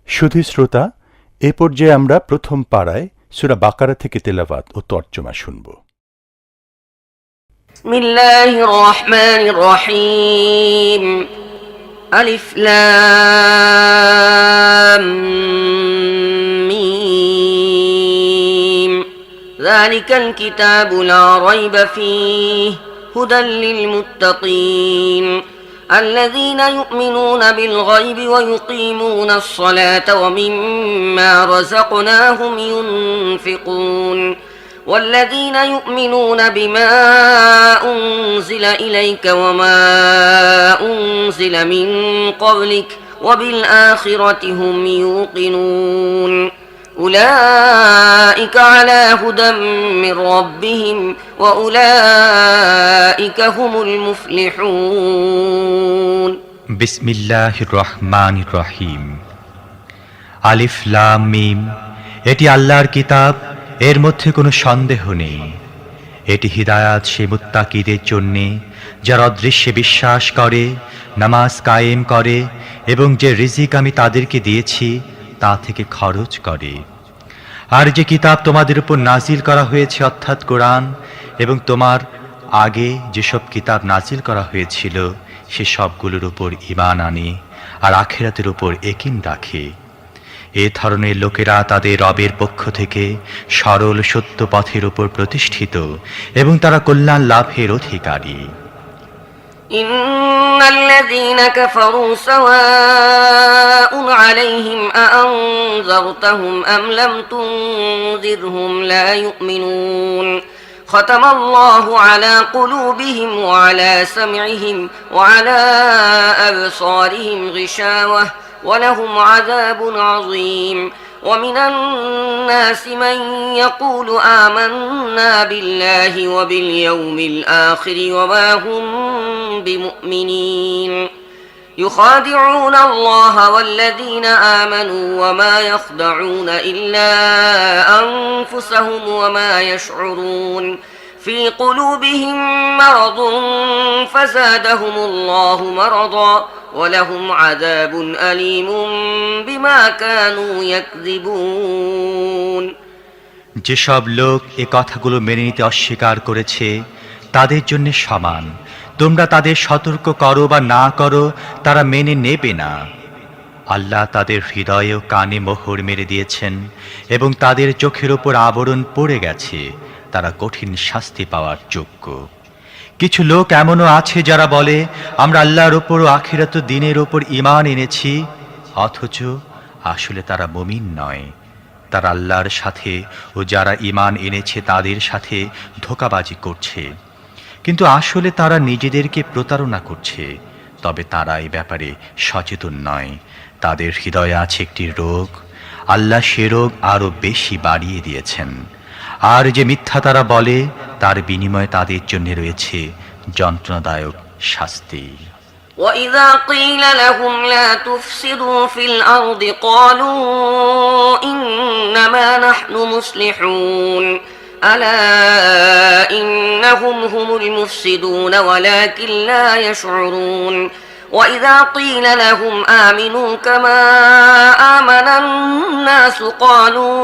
শুধু শ্রোতা, এ পর্যায়ে আমরা প্রথম পাড়ায় সূরা বাকারা থেকে তেলাওয়াত ও তর্জমা শুনব। বিসমিল্লাহির রহমানির রহিম। আলিফ লাম মিম। যালিকাল কিতাবু লা রাইবা ফীহি হুদাল লিল মুত্তাকিন الذين يؤمنون بالغيب ويقيمون الصلاة ومما رزقناهم ينفقون والذين يؤمنون بما أنزل إليك وما أنزل من قبلك وبالآخرة هم يوقنون أولئك على هدى من ربهم وأولئك هم المفلحون বিসমিল্লাহির রহমানির রহিম। আলিফ লাম মিম। এটি আল্লাহর কিতাব, এর মধ্যে কোনো সন্দেহ নেই। এটি হিদায়াত সে মুত্তাকিদের জন্যে যারা অদৃশ্যে বিশ্বাস করে, নামাজ কায়েম করে এবং যে রিজিক আমি তাদেরকে দিয়েছি তা থেকে খরচ করে। আর যে কিতাব তোমাদের উপর নাজিল করা হয়েছে অর্থাৎ কোরআন, এবং তোমার আগে যেসব কিতাব নাজিল করা হয়েছিল সে সবগুলোর উপর ঈমান আনে আর আখিরাতের উপর ইয়াকিন রাখে। এ ধরনের লোকেরা তাদের রবের পক্ষ থেকে সরল সত্য পথের উপর প্রতিষ্ঠিত এবং তারা কল্যাণ লাভের অধিকারী। ইন্নাল্লাযীনা কাফারু সাওয়াউন আলাইহিম আআনযারতাহুম আম লাম তুনযিরহুম লা ইউমিনুন খতামাল্লাহু আলা কুলুবিহিম ওয়া আলা সামইহিম ওয়া আলা আবসারিহিম গিশাওয়াহ ওয়া লাহুম আযাবুন আযীম ومن الناس من يقول آمنا بالله وباليوم الآخر وما هم بمؤمنين يخادعون الله والذين آمنوا وما يخدعون إلا أنفسهم وما يشعرون في قلوبهم مرض فزادهم الله مرضا ولهم عذاب أليم بما كانوا يكذبون যেসব লোক এ কথাগুলো মেনে নিতে অস্বীকার করেছে তাদের জন্য সমান। তোমরা তাদের সতর্ক করো বা না করো, তারা মেনে নেবে না। আল্লাহ তাদের হৃদয় ও কানে মোহর মেরে দিয়েছেন এবং তাদের চোখের ওপর আবরণ পড়ে গেছে, তারা কঠিন শাস্তি পাওয়ার যোগ্য। কিছু লোক এমনও আছে যারা বলে আমরা আল্লাহর ওপর ও আখিরাত দিনের ওপর ঈমান এনেছি, অথচ আসলে তারা মুমিন নয়। তারা আল্লাহর সাথে ও যারা ঈমান এনেছে তাদের সাথে ধোঁকাবাজি করছে, কিন্তু আসলে তারা নিজেদেরকে প্রতারণা করছে। তবে তারা এই ব্যাপারে সচেতন নয়। তাদের হৃদয়ে আছে একটি রোগ, আল্লাহ সে রোগ আরো বেশি বাড়িয়ে দিয়েছেন। আর যে মিথ্যা তারা বলে তার বিনিময়ে তাদের জন্য রয়েছে যন্ত্রণাদায়ক শাস্তি। وَإِذَا قِيلَ لَهُمْ لَا تُفْسِدُوا فِي الْأَرْضِ قَالُوا إِنَّمَا نَحْنُ مُصْلِحُونَ أَلَا إِنَّهُمْ هُمُ الْمُفْسِدُونَ وَلَكِنْ لَا يَشْعُرُونَ وَإِذَا قِيلَ لَهُمْ آمِنُوا كَمَا آمَنَ النَّاسُ قَالُوا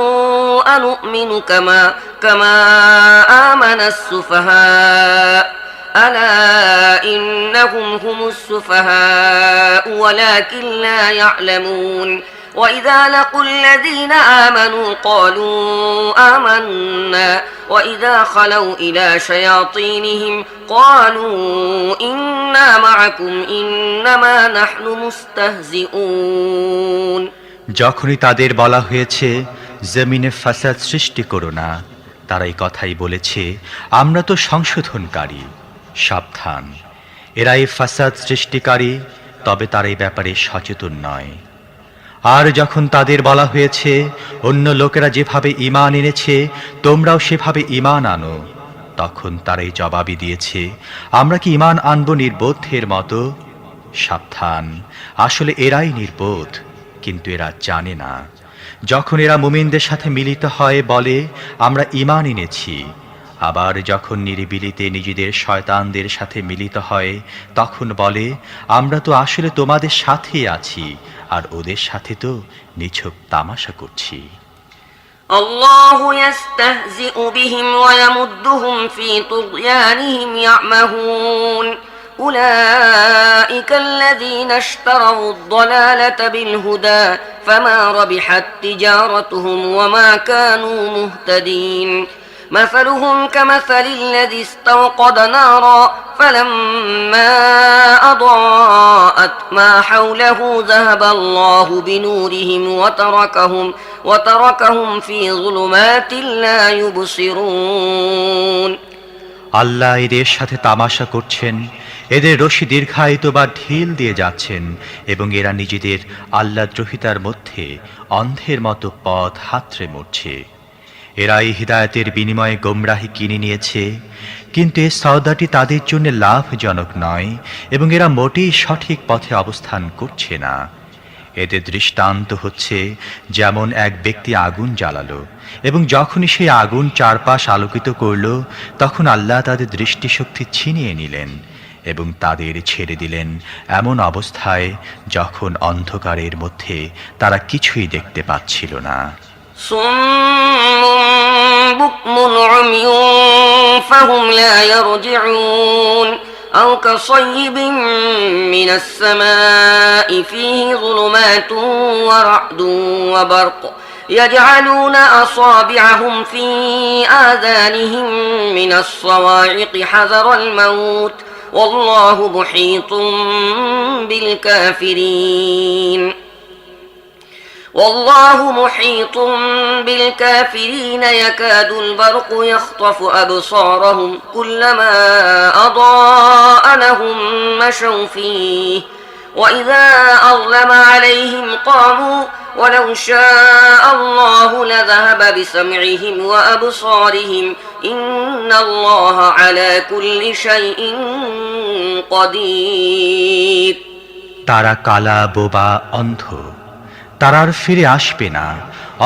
أَنُؤْمِنُ كَمَا آمَنَ السُّفَهَاءُ ألا إنهم هم السفهاء ولكن لا يعلمون وإذا لقوا الذين آمنوا قالوا آمنا وإذا خلوا إلى شياطينهم قالوا إنا معكم إنما نحن مستهزئون যখনই তাদের বলা হয়েছে জমিনে ফাসাদ সৃষ্টি করো না, তারা এই কথাই বলেছে আমরা তো সংশোধনকারী। সাবধান, এরা এই ফাসাদ সৃষ্টিকারী, তবে তারা এই ব্যাপারে সচেতন নয়। আর যখন তাদের বলা হয়েছে অন্য লোকেরা যেভাবে ঈমান এনেছে তোমরাও সেভাবে ঈমান আনো, তখন তারাই জবাবই দিয়েছে আমরা কি ঈমান আনবো নির্বোধের মতো? সাবধান, আসলে এরাই নির্বোধ, কিন্তু এরা জানে না। যখন এরা মুমিনদের সাথে মিলিত হয় বলে আমরা ঈমান এনেছি, আবার যখন নিরিবিলিতে নিজেদের শয়তানদের সাথে মিলিত হয় তখন বলে, আমরা তো আসলে তোমাদের সাথেই আছি আর ওদের সাথে তো নিছক তামাশা করছি। الله يستهزئ بهم ويمدهم في طغيانهم يعمهون أولئك الذين اشتروا الضلالة بالهدى فما ربحت تجارتهم وما كانوا مهتدين مثلهم كمثل الذي استوقد نارا فلما أضاءت ما حوله ذهب الله بنورهم وتركهم في ظلمات لا يبصرون আল্লাহ এদের সাথে তামাশা করছেন, এদের রশি দীর্ঘায়িত বা ঢিল দিয়ে যাচ্ছেন এবং এরা নিজেদের আল্লাহদ্রোহিতার মধ্যে অন্ধের মতো পথ হাতড়ে মরছে। এরা এই হিদায়াতের বিনিময়ে গোমরাহি কিনে নিয়েছে, কিন্তু এই সওদাটি তাদের জন্য লাভজনক নয় এবং এরা মোটেই সঠিক পথে অবস্থান করছে না। এদের দৃষ্টান্ত হচ্ছে যেমন এক ব্যক্তি আগুন জ্বালালো এবং যখনই সেই আগুন চারপাশ আলোকিত করল তখন আল্লাহ তাদের দৃষ্টিশক্তি ছিনিয়ে নিলেন এবং তাদের ছেড়ে দিলেন এমন অবস্থায় যখন অন্ধকারের মধ্যে তারা কিছুই দেখতে পাচ্ছিল না। صم بكم عمي فهم لا يرجعون أو كصيب من السماء فيه ظلمات ورعد وبرق يجعلون أصابعهم في آذانهم من الصواعق حذر الموت والله محيط بالكافرين والله محيط بالكافرين يكاد البرق يخطف أبصارهم كلما أضاء لهم مشوا فيه وإذا أظلم عليهم قاموا ولو شاء الله لذهب بسمعهم وأبصارهم إن الله على كل شيء قدير তারা কালা, বোবা, অন্ধ, তারা আর ফিরে আসবে না।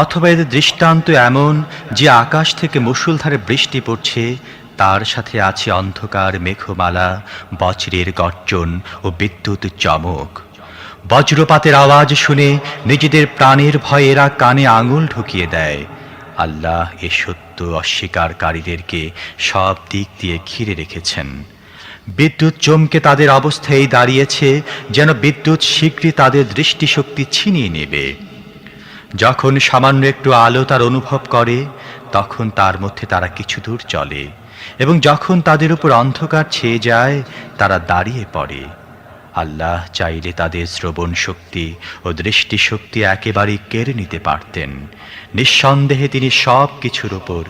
অথবা এদের দৃষ্টান্ত এমন যে আকাশ থেকে মুষলধারে বৃষ্টি পড়ছে, তার সাথে আছে অন্ধকার মেঘমালা, বজ্রের গর্জন ও বিদ্যুৎ চমক। বজ্রপাতের আওয়াজ শুনে নিজেদের প্রাণের ভয়ে এরা কানে আঙুল ঢুকিয়ে দেয়। আল্লাহ এ সত্য অস্বীকারীদেরকে সব দিক দিয়ে ঘিরে রেখেছেন। বিদ্যুৎ চমকে তাদের অবস্থায় দাঁড়িয়েছে যেন বিদ্যুৎ শীঘ্রই তাদের দৃষ্টিশক্তি ছিনিয়ে নেবে। যখন সামান্য একটু আলো তার অনুভব করে তখন তার মধ্যে তারা কিছু দূর চলে এবং যখন তাদের উপর অন্ধকার ছেয়ে যায় তারা দাঁড়িয়ে পড়ে। আল্লাহ চাইলে তাদের শ্রবণ শক্তি ও দৃষ্টিশক্তি একেবারেই কেড়ে নিতে পারতেন। নিঃসন্দেহে তিনি সব কিছুর উপর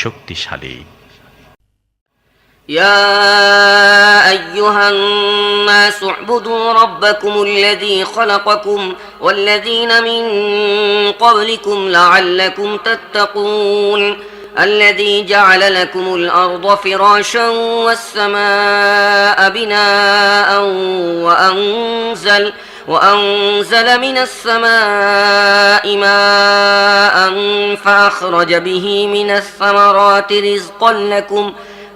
শক্তিশালী। يا أيها الناس اعبدوا ربكم الذي خلقكم والذين من قبلكم لعلكم تتقون الذي جعل لكم الأرض فراشا والسماء بناء وأنزل من السماء ماء فأخرج به من الثمرات رزقا لكم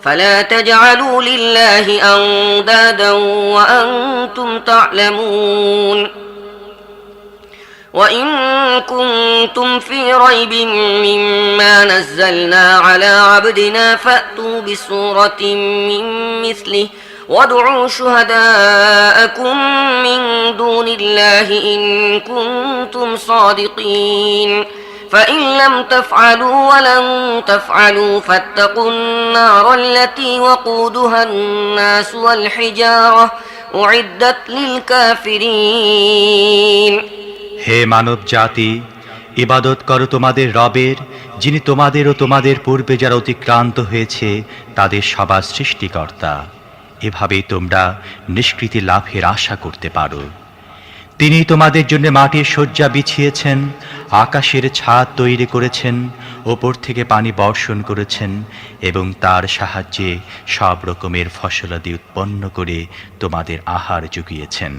فلا تجعلوا لله أندادا وأنتم تعلمون وإن كنتم في ريب مما نزلنا على عبدنا فأتوا بسورة من مثله وادعوا شهداءكم من دون الله إن كنتم صادقين فإن لم تفعلوا ولن تفعلوا فاتقوا النار التي وقودها الناس والحجارة أعدت للكافرين হে মানব জাতি, ইবাদত করো তোমাদের রবের, যিনি তোমাদের ও তোমাদের পূর্বে যারা অতিক্রান্ত হয়েছে তাদের সবার সৃষ্টিকর্তা। এভাবেই তোমরা নিষ্কৃতি লাভের আশা করতে পারো। তিনি তোমাদের জন্য মাটির শয্যা বিছিয়েছেন, আকাশের ছাদ তৈরি করেছেন, ওপর থেকে পানি বর্ষণ করেছেন এবং তার সাহায্যে সব রকমের ফসলাদি উৎপন্ন করে তোমাদের আহার জুগিয়েছেন।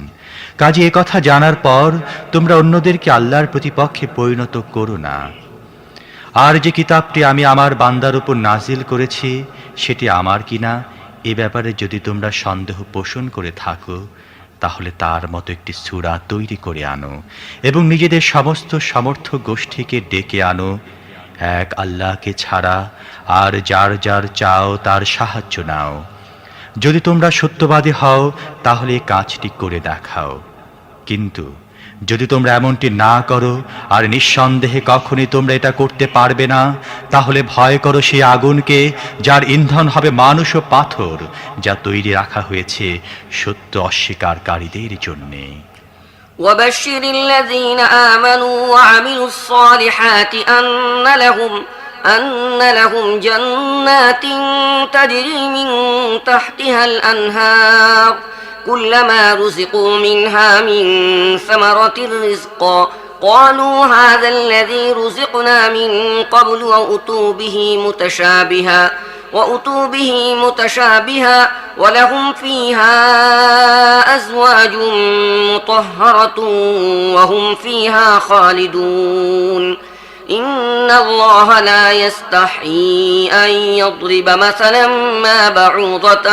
কাজে একথা জানার পর তোমরা অন্যদেরকে আল্লাহর প্রতিপক্ষে পরিণত করো না। আর যে কিতাবটি আমি আমার বান্দার উপর নাজিল করেছি সেটি আমার কিনা এ ব্যাপারে যদি তোমরা সন্দেহ পোষণ করে থাকো তাহলে তার মতো একটি সূরা তৈরি করে আনো এবং নিজেদের সমস্ত সমর্থ গোষ্ঠীকে ডেকে আনো এক আল্লাহকে ছাড়া, আর যার যার চাও তার সাহায্য নাও। যদি তোমরা সত্যবাদী হও তাহলে এই কাজটি করে দেখাও। কিন্তু যদি তোমরা এমনটি না করো আর নিঃসন্দেহে কখনই তোমরা এটা করতে পারবে না, তাহলে ভয় করো সেই আগুনকে যার ইন্ধন হবে মানুষ ও পাথর, যা তৈরি রাখা হয়েছে সত্য অস্বীকারীদের জন্যে। وبشر الذين آمنوا وعملوا الصالحات أن لهم جنات تجري من تحتها الأنهار كلما رزقوا منها من ثمرة رزقا قالوا هذا الذي رزقنا من قبل وأتوا به متشابها ولهم فيها أزواج مطهرة وهم فيها خالدون إن الله لا يستحيي أن يضرب مثلا ما بعوضة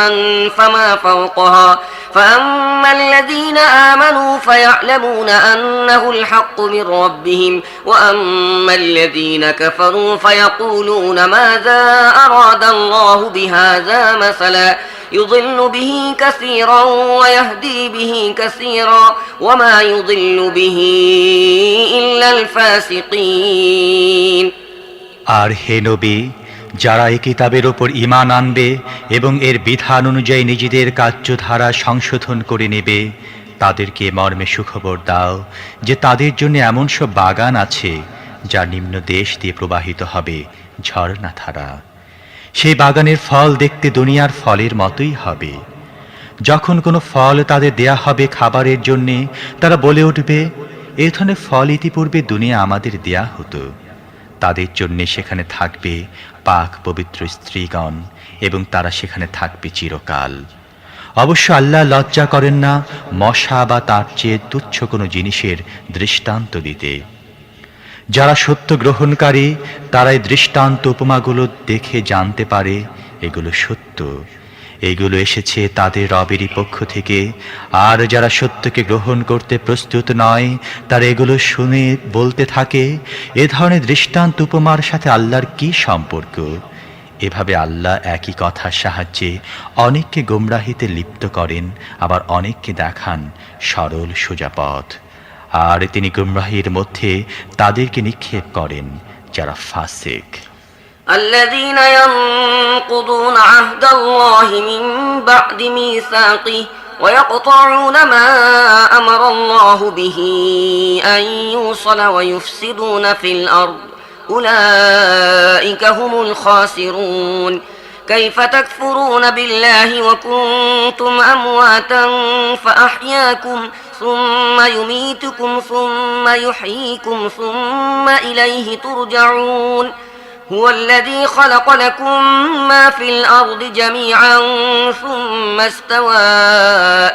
فما فوقها فأما الذين آمنوا فيعلمون أنه الحق من ربهم وأما الذين كفروا فيقولون ماذا أراد الله بهذا مثلا يضل به كثيرا ويهدي به كثيرا وما يضل به إلا الفاسقين আর হে নবী, যারা এই কিতাবের ওপর ঈমান আনবে এবং এর বিধান অনুযায়ী নিজেদের কার্যধারা সংশোধন করে নেবে, তাদেরকে মর্মে সুখবর দাও যে তাদের জন্য এমন সব বাগান আছে যা নিম্ন দেশ দিয়ে প্রবাহিত হবে ঝর্ণাধারা। সেই বাগানের ফল দেখতে দুনিয়ার ফলের মতোই হবে। যখন কোনো ফল তাদের দেয়া হবে খাবারের জন্যে, তারা বলে উঠবে, এ ধরনের ফল ইতিপূর্বে দুনিয়া আমাদের দেয়া হতো। তাদের জন্য সেখানে থাকবে পাক পবিত্র স্ত্রীগণ এবং তারা সেখানে থাকবে চিরকাল। অবশ্য আল্লাহ লজ্জা করেন না মশা বা তার চেয়ে তুচ্ছ কোনো জিনিসের দৃষ্টান্ত দিতে। যারা সত্য গ্রহণকারী তারা এই দৃষ্টান্ত উপমাগুলো দেখে জানতে পারে এগুলো সত্য, এগুলো এসেছে তাদের রবেরই পক্ষ থেকে। আর যারা সত্যকে গ্রহণ করতে প্রস্তুত নয় তারা এগুলো শুনে বলতে থাকে, এ ধরনের দৃষ্টান্ত উপমার সাথে আল্লাহর কি সম্পর্ক? এভাবে আল্লাহ একই কথার সাহায্যে অনেককে গোমরাহিতে লিপ্ত করেন, আবার অনেককে দেখান সরল সোজা পথ। আর তিনি গোমরাহির মধ্যে তাদেরকে নিক্ষেপ করেন যারা ফাসিক। الذين ينقضون عهد الله من بعد ميثاقه ويقطعون ما أمر الله به أن يوصل ويفسدون في الأرض أولئك هم الخاسرون كيف تكفرون بالله وكنتم أمواتا فأحياكم ثم يميتكم ثم يحييكم ثم إليه ترجعون هو الذي خلق لكم ما في الأرض جميعا ثم استوى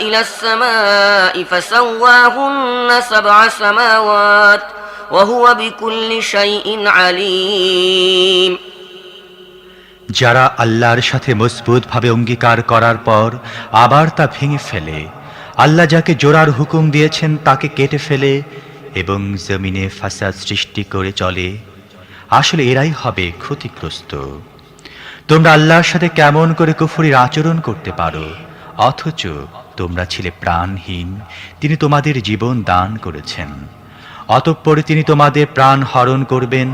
إلى السماء فسواهن 7 سماوات وهو بكل شيء عليم যারা আল্লাহর সাথে মজবুতভাবে অঙ্গীকার করার পর আবার তা ভেঙে ফেলে, আল্লাহ যাকে জোড়ার হুকুম দিয়েছেন তাকে কেটে ফেলে এবং জমিনে ফাসাদ সৃষ্টি করে চলে, আসলে এরাই হবে ক্ষতিগ্রস্ত। তোমরা আল্লাহর সাথে কেমন করে কুফরির আচরণ করতে পারো, অথচ তোমরা ছিলে প্রাণহীন। তিনি তোমাদের জীবন দান করেছেন, অতঃপরে তিনি তোমাদের প্রাণ হরণ করবেন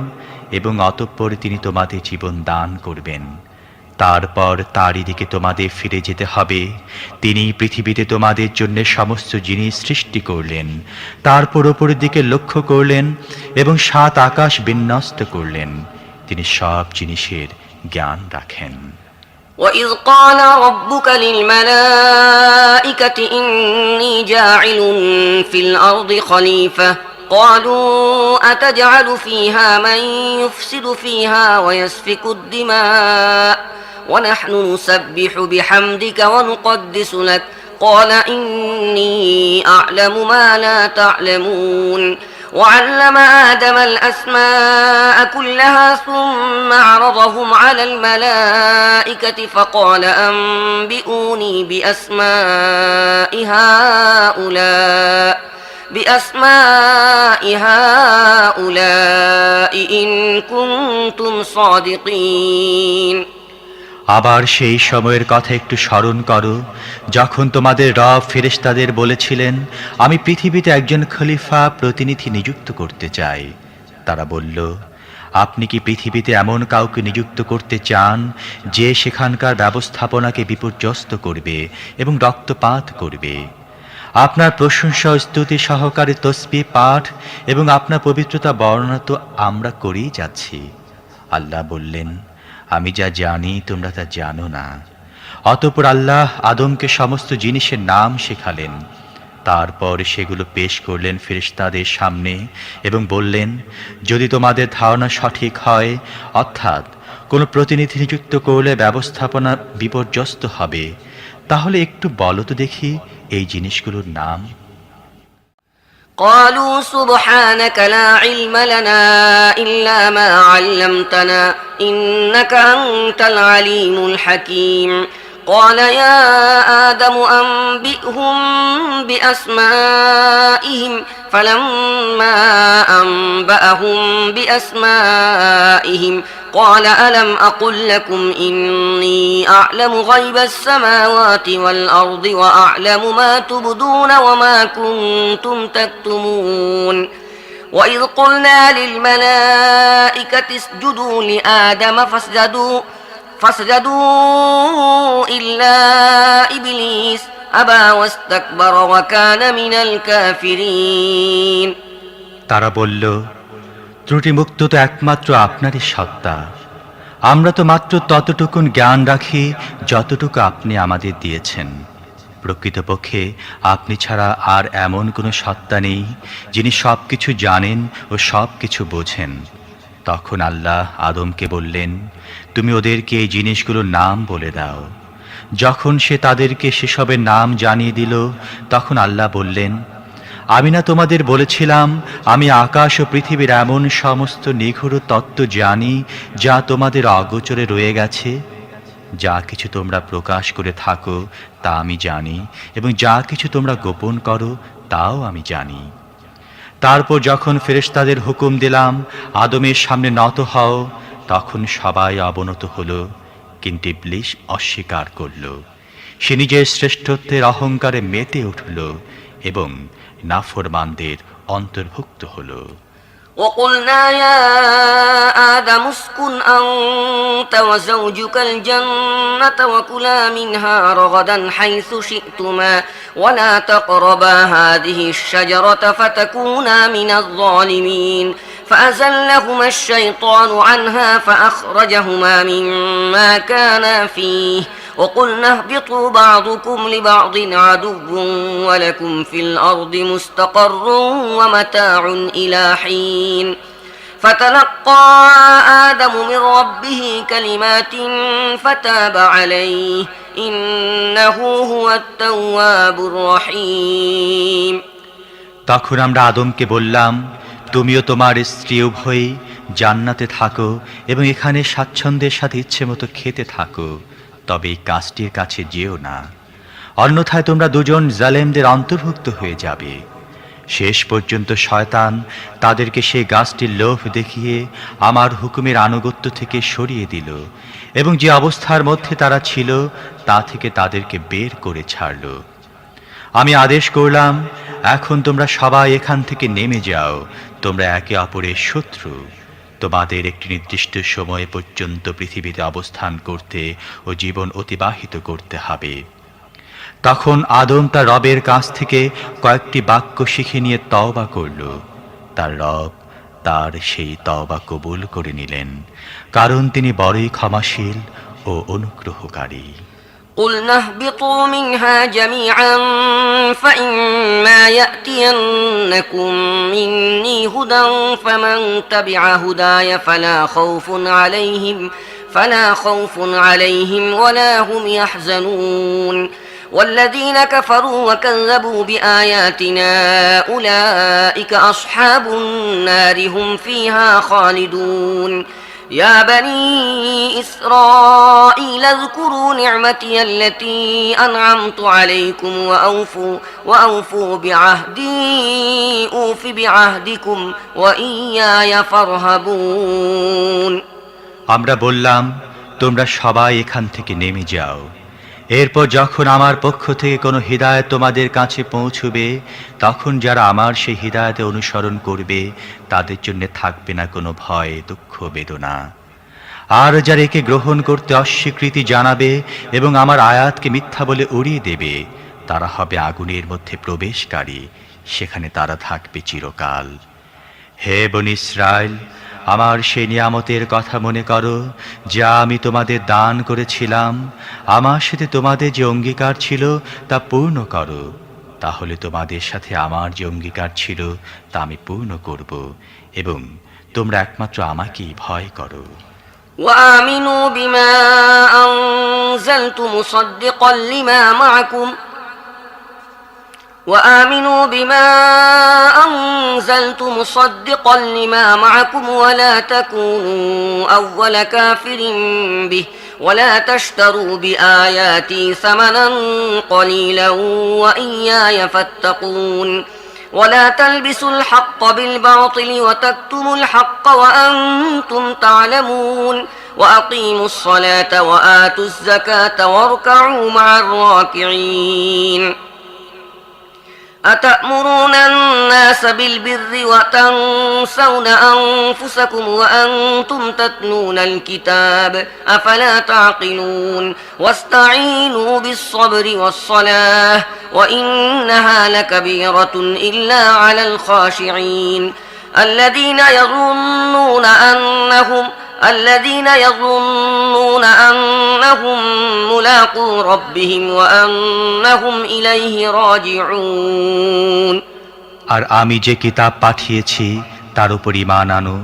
এবং অতঃপরে তিনি তোমাদের জীবন দান করবেন। তারপর তারই দিকে তোমাদের ফিরে যেতে হবে। তিনি পৃথিবীতে তোমাদের জন্য সমস্ত জিনিস সৃষ্টি করলেন, তারপর ওপরের দিকে লক্ষ্য করলেন এবং 7 আকাশ বিন্যস্ত করলেন। তিনি সব জিনিসের জ্ঞান রাখেন। وَإِذْ قَالَ رَبُّكَ لِلْمَلَائِكَةِ إِنِّي جَاعِلٌ فِي الْأَرْضِ خَلِيفَةً قالوا أتجعل فيها من يفسد فيها ويسفك الدماء ونحن نسبح بحمدك ونقدس لك قال إني أعلم ما لا تعلمون وعلم آدم الأسماء كلها ثم عرضهم على الملائكة فقال أنبئوني بأسماء هؤلاء إن كنتم صادقين আবার সেই সময়ের কথা একটু স্মরণ করো যখন তোমাদের রব ফেরেশতাদের বলেছিলেন আমি পৃথিবীতে একজন খলিফা প্রতিনিধি নিযুক্ত করতে চাই। তারা বলল, আপনি কি পৃথিবীতে এমন কাউকে নিযুক্ত করতে চান যে সেখানকার ব্যবস্থাপনাকে বিপর্যস্ত করবে এবং রক্তপাত করবে? আপনার প্রশংসা ও স্তুতি সহকারে তসবিহ পাঠ এবং আপনার পবিত্রতা বর্ণনা তো আমরা করেই যাচ্ছি। আল্লাহ বললেন, আমি যা জানি তোমরা তা জানো না। অতঃপর আল্লাহ আদমকে সমস্ত জিনিসের নাম শেখালেন। তারপর সেগুলো পেশ করলেন ফেরেশতাদের সামনে এবং বললেন, যদি তোমাদের ধারণা সঠিক হয়, অর্থাৎ কোনো প্রতিনিধি নিযুক্ত করলে ব্যবস্থাপনা বিপর্যস্ত হবে, তাহলে একটু বলো তো দেখি এই জিনিসগুলোর নাম। قالوا سبحانك لا علم لنا إلا ما علمتنا إنك أنت العليم الحكيم قال يا آدم أنبئهم بأسمائهم فلما أنبأهم بأسمائهم قال ألم أقل لكم إني أعلم غيب السماوات والأرض وأعلم ما تبدون وما كنتم تكتمون وإذ قلنا للملائكة اسجدوا لآدم فاسجدوا إلا إبليس أبى واستكبر وكان من الكافرين তারা বলল, ত্রুটিমুক্ত তো একমাত্র আপনারই সত্তা। আমরা তো মাত্র ততটুকুন জ্ঞান রাখি যতটুকু আপনি আমাদের দিয়েছেন। প্রকৃতপক্ষে আপনি ছাড়া আর এমন কোনো সত্তা নেই যিনি সব কিছু জানেন ও সব কিছু বোঝেন। তখন আল্লাহ আদমকে বললেন, তুমি ওদেরকে এই জিনিসগুলোর নাম বলে দাও। যখন সে তাদেরকে সেসবের নাম জানিয়ে দিল, তখন আল্লাহ বললেন, আমি না তোমাদের বলেছিলাম আমি আকাশ ও পৃথিবীর এমন সমস্ত নিগূঢ় তত্ত্ব জানি যা তোমাদের অগোচরে রয়ে গেছে? যা কিছু তোমরা প্রকাশ করে থাকো তা আমি জানি, এবং যা কিছু তোমরা গোপন করো তাও আমি জানি। তারপর যখন ফেরেশতাদের হুকুম দিলাম আদমের সামনে নত হও, তখন সবাই অবনত হলো, কিন্তু ইবলীস অস্বীকার করল। সে নিজের শ্রেষ্ঠত্বের অহংকারে মেতে উঠল এবং নাফরমানদের অন্তর্ভুক্ত হলো। وقلنا يا آدم اسكن أنت وزوجك الجنة وكلا منها رغدا حيث شئتما ولا تقربا هذه الشجرة فتكونا من الظالمين فأزلهما الشيطان عنها فأخرجهما مما كانا فيه وقلنا اهبطوا بعضكم لبعض عدو ولكم في الأرض مستقر ومتاع إلى حين فتلقى آدم من ربه كلمات فتاب عليه إنه هو التواب الرحيم তখন আমরা আদমকে বললাম, তুমিও তোমার স্ত্রী উভয়ই জান্নাতে থাকো এবং এখানে স্বাচ্ছন্দ্যের সাথে ইচ্ছে মতো খেতে থাকো, তবে এই গাছটির কাছে যেও না, অন্যথায় তোমরা দুজন জালেমদের অন্তর্ভুক্ত হয়ে যাবে। শেষ পর্যন্ত শয়তান তাদেরকে সেই গাছটির লোভ দেখিয়ে আমার হুকুমের আনুগত্য থেকে সরিয়ে দিল এবং যে অবস্থার মধ্যে তারা ছিল তা থেকে তাদেরকে বের করে ছাড়ল। আমি আদেশ করলাম, এখন তোমরা সবাই এখান থেকে নেমে যাও, তোমরা একে অপরের শত্রু। তোমাদের একটি নির্দিষ্ট সময় পর্যন্ত পৃথিবীতে অবস্থান করতে ও জীবন অতিবাহিত করতে হবে। তখন আদম তার রবের কাছ থেকে কয়েকটি বাক্য শিখে নিয়ে তওবা করল। তার রব তার সেই তওবা কবুল করে নিলেন, কারণ তিনি বড়ই ক্ষমাশীল ও অনুগ্রহকারী। قلنا اهبطوا منها جميعا فإما يأتينكم مني هدى فمن تبع هداي فلا خوف عليهم ولا هم يحزنون والذين كفروا وكذبوا بآياتنا أولئك أصحاب النار هم فيها خالدون يا بني إسرائيل اذكروا نعمتي التي أنعمت عليكم وأوفوا بعهدي أوف بعهدكم وإياي فارهبون আমরা বললাম, তোমরা সবাই এখান থেকে নেমে যাও। এরপর যখন আমার পক্ষ থেকে কোনো হিদায়াত তোমাদের কাছে পৌঁছবে, তখন যারা আমার সেই হিদায়াতে অনুসরণ করবে তাদের জন্য থাকবে না কোনো ভয়, দুঃখ, বেদনা। আর যারা একে গ্রহণ করতে অস্বীকৃতি জানাবে এবং আমার আয়াতকে মিথ্যা বলে উড়িয়ে দেবে, তারা হবে আগুনের মধ্যে প্রবেশকারী, সেখানে তারা থাকবে চিরকাল। হে বনী ইসরাইল, আমার সেই নিয়ামতের কথা মনে করো যা আমি তোমাদের দান করেছিলাম। আমার সাথে তোমাদের যে অঙ্গীকার ছিল তা পূর্ণ করো, তাহলে তোমাদের সাথে আমার যে অঙ্গীকার ছিল তা আমি পূর্ণ করব, এবং তোমরা একমাত্র আমাকেই ভয় করো। وآمنوا بما أنزلت مصدقا لما معكم ولا تكونوا أول كافر به ولا تشتروا بآياتي ثمنا قليلا وإياي فاتقون ولا تلبسوا الحق بالباطل وتكتموا الحق وأنتم تعلمون وأقيموا الصلاة وآتوا الزكاة واركعوا مع الراكعين أتأمرون الناس بالبر وتنسون أنفسكم وأنتم تتلون الكتاب أفلا تعقلون واستعينوا بالصبر والصلاة وإنها لكبيرة إلا على الخاشعين الذين يظنون أنهم ملاقو ربهم وأنهم إليه راجعون আর আমি যে কিতাব পাঠিয়েছি তার উপর ঈমান আনো।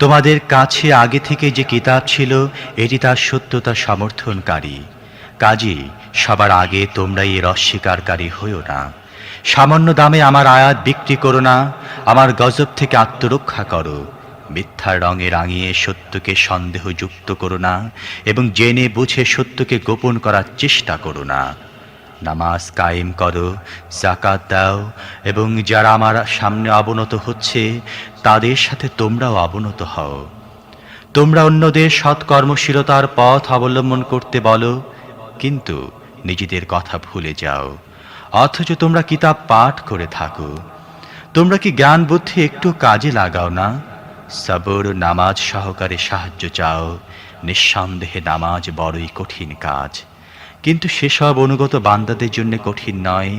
তোমাদের কাছে আগে থেকে যে কিতাব ছিল এটি তার সত্যতা সমর্থনকারী। কাজেই সবার আগে তোমরা এর অস্বীকারী হইও না। সামান্য দামে আমার আয়াত বিক্রি করো না। আমার গজব থেকে আত্মরক্ষা করো। মিথ্যার রঙে রাঙিয়ে সত্যকে সন্দেহযুক্ত করো না, এবং জেনে বুঝে সত্যকে গোপন করার চেষ্টা করো না। নামাজ কায়েম করো, যাকাত দাও, এবং যারা আমার সামনে অবনত হচ্ছে তাদের সাথে তোমরাও অবনত হও। তোমরা অন্যদের সৎকর্মশীলতার পথ অবলম্বন করতে বলো, কিন্তু নিজেদের কথা ভুলে যাও, অথচ তোমরা কিতাব পাঠ করে থাকো। তোমরা কি জ্ঞান বুদ্ধি একটু কাজে লাগাও না? সবর নামাজ সহকারে সাহায্য চাও। নিঃসন্দেহে নামাজ বড়ই কঠিন কাজ, কিন্তু সেসব অনুগত বান্দাদের জন্য কঠিন নয়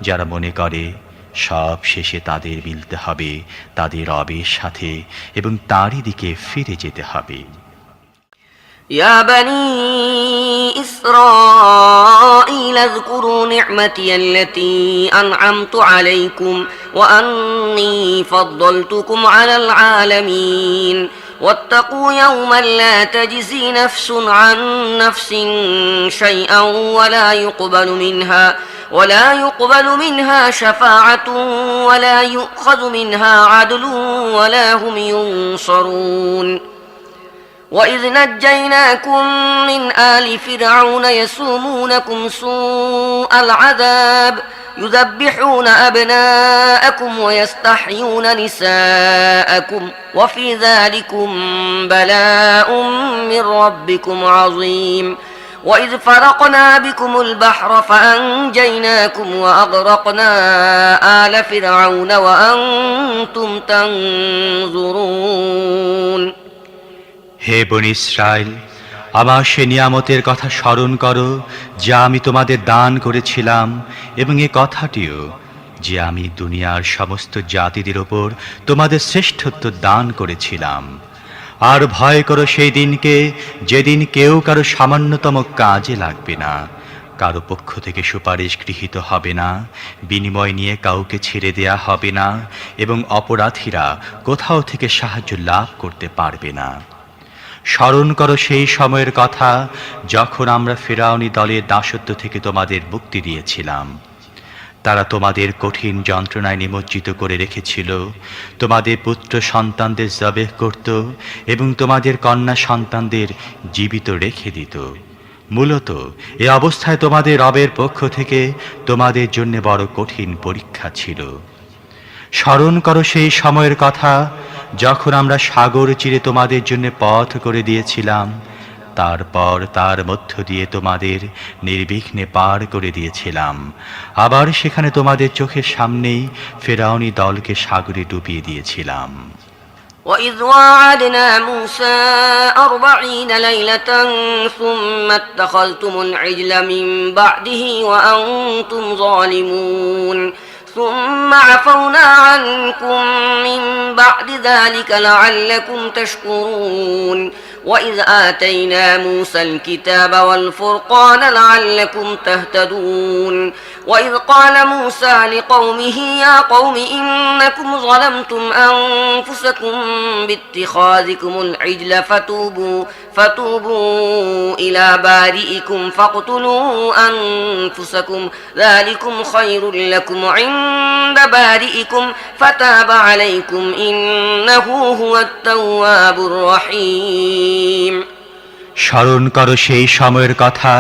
যারা মনে করে সব শেষে তাদের মিলতে হবে তাদের রবের সাথে এবং তারই দিকে ফিরে যেতে হবে। يا بني إسرائيل اذكروا نعمتي التي أنعمت عليكم وأني فضلتكم على العالمين واتقوا يوما لا تجزي نفس عن نفس شيئا ولا يقبل منها شفاعة ولا يؤخذ منها عدل ولا هم ينصرون وإذ نجيناكم من آل فرعون يسومونكم سوء العذاب يذبحون أبناءكم ويستحيون نساءكم وفي ذلكم بلاء من ربكم عظيم وإذ فرقنا بكم البحر فأنجيناكم وأغرقنا آل فرعون وأنتم تنظرون হে বনী ইসরাইল, আমার সে নিয়ামতের কথা স্মরণ করো যা আমি তোমাদের দান করেছিলাম, এবং এ কথাটিও যে আমি দুনিয়ার সমস্ত জাতিদের ওপর তোমাদের শ্রেষ্ঠত্ব দান করেছিলাম। আর ভয় করো সেই দিনকে যেদিন কেউ কারো সামান্যতম কাজে লাগবে না, কারো পক্ষ থেকে সুপারিশ গৃহীত হবে না, বিনিময় নিয়ে কাউকে ছেড়ে দেয়া হবে না, এবং অপরাধীরা কোথাও থেকে সাহায্য লাভ করতে পারবে না। স্মরণ করো সেই সময়ের কথা যখন আমরা ফিরআউনী দলের দাসত্ব থেকে তোমাদের মুক্তি দিয়েছিলাম। তারা তোমাদের কঠিন যন্ত্রণায় নিমজ্জিত করে রেখেছিল, তোমাদের পুত্র সন্তানদের জবেহ করত এবং তোমাদের কন্যা সন্তানদের জীবিত রেখে দিত। মূলত এ অবস্থায় তোমাদের রবের পক্ষ থেকে তোমাদের জন্য বড় কঠিন পরীক্ষা ছিল। স্মরণ করো সেই সময়ের কথা যখন আমরা সাগর চিরে তোমাদের জন্য পথ করে দিয়েছিলাম, তারপর তার মধ্য দিয়ে তোমাদের নির্বিঘ্নে পার করে দিয়েছিলাম। আবার সেখানে তোমাদের চোখের সামনেই ফিরআউনী দলকে সাগরে ডুবিয়ে দিয়েছিলাম। وإذ واعدنا موسى 40 ليلة ثم اتخذتم العجل من بعده وأنتم ظالمون ثم عفونا عنكم من بعد ذلك لعلكم تشكرون وإذ آتينا موسى الكتاب والفرقان لعلكم تهتدون وإذ قال موسى لقومه يا قوم إنكم ظلمتم أنفسكم باتخاذكم العجل فتوبوا إلى بارئكم فاقتلوا أنفسكم ذلكم خير لكم عند بارئكم فتاب عليكم إنه هو التواب الرحيم স্মরণ করো সেই সময়ের কথা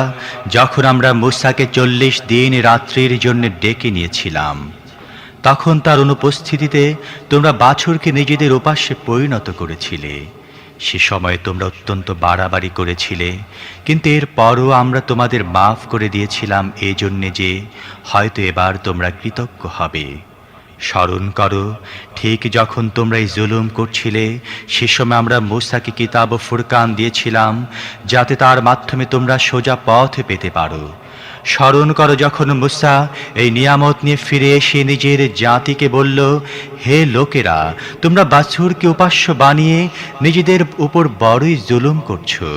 যখন আমরা মূসাকে 40 দিন রাত্রির জন্য ডেকে নিয়েছিলাম। তখন তার অনুপস্থিতিতে তোমরা বাছুরকে নিজেদের উপাস্যে পরিণত করেছিলে। সে সময় তোমরা অত্যন্ত বাড়াবাড়ি করেছিলে, কিন্তু এর পরও আমরা তোমাদের মাফ করে দিয়েছিলাম এই জন্যে যে হয়তো এবার তোমরা কৃতজ্ঞ হবে। স্মরণ করো ঠিক যখন তোমরা এই জুলুম করছিলে সে সময় আমরা মূসাকে কিতাব ও ফুরকান দিয়েছিলাম যাতে তার মাধ্যমে তোমরা সোজা পথ পেতে পারো। স্মরণ করো যখন মূসা এই নিয়ামত নিয়ে ফিরে এসে নিজের জাতিকে বলল, হে লোকেরা, তোমরা বাছুরকে উপাস্য বানিয়ে নিজেদের উপর বড়ই জুলুম করছো।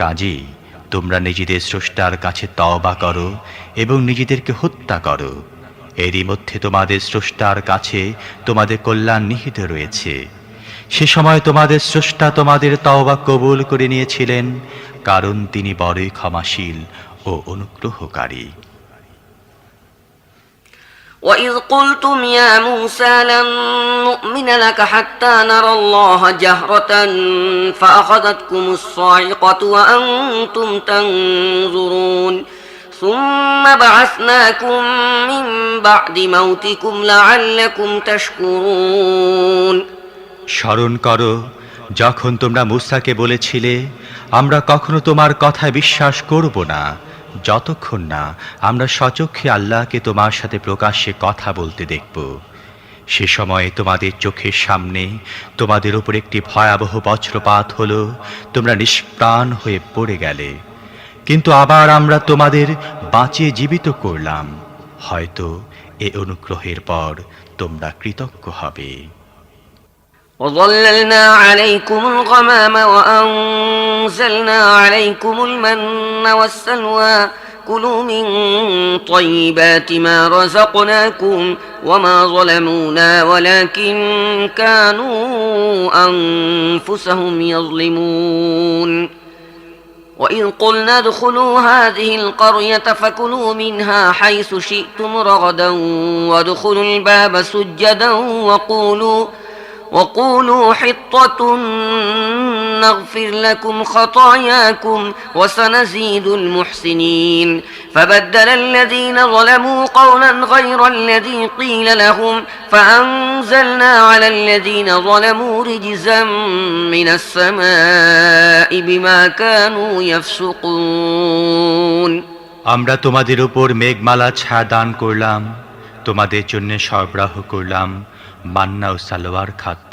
কাজেই তোমরা নিজেদের স্রষ্টার কাছে তওবা করো এবং নিজেদেরকে হত্যা করো। এরই মধ্যে তোমাদের স্রষ্টার কাছে তোমাদের কল্যাণ নিহিত রয়েছে। সে সময় তোমাদের স্রষ্টা তোমাদের তওবা কবুল করে নিয়েছিলেন, কারণ তিনি বড়ই ক্ষমাশীল ও অনুগ্রহকারী। وإذ قلتم يا موسى لن نؤمن لك حتى نرى الله جهرة فأخذتكم الصاعقة وأنتم تنظرون ثم بعثناكم من بعد موتكم لعلكم تشكرون স্মরণ করো যখন তোমরা মূসাকে বলেছিলে, আমরা কখনো তোমার কথায় বিশ্বাস করব না যতক্ষণ না আমরা স্বচক্ষে আল্লাহকে তোমার সাথে প্রকাশ্যে কথা বলতে দেখব। সে সময় তোমাদের চোখের সামনে তোমাদের উপর একটি ভয়াবহ বজ্রপাত হলো, তোমরা নিষ্প্রাণ হয়ে পড়ে গেলে। কিন্তু আবার আমরা তোমাদের বাঁচিয়ে জীবিত করলাম, হয়তো এ অনুগ্রহের পর তোমরা কৃতজ্ঞ হবে। وظللنا عليكم الغمام وأنزلنا عليكم المن والسلوى كلوا من طيبات ما رزقناكم وما ظلمونا ولكن كانوا أنفسهم يظلمون وإذ قلنا ادخلوا هذه القرية فكلوا منها حيث شئتم رغدا وادخلوا الباب سجدا وقولوا حطة نغفر لكم خطاياكم وسنزيد المحسنين فبدل الذين ظلموا قولا غير الذي قيل لهم فأنزلنا على الذين ظلموا رجزا من السماء بما كانوا يفسقون আমরা তোমাদের উপর মেঘমালা ছায়া দান করলাম, তোমাদের জন্য সরবরাহ করলাম মান্না ও সালোয়ার খাদ্য,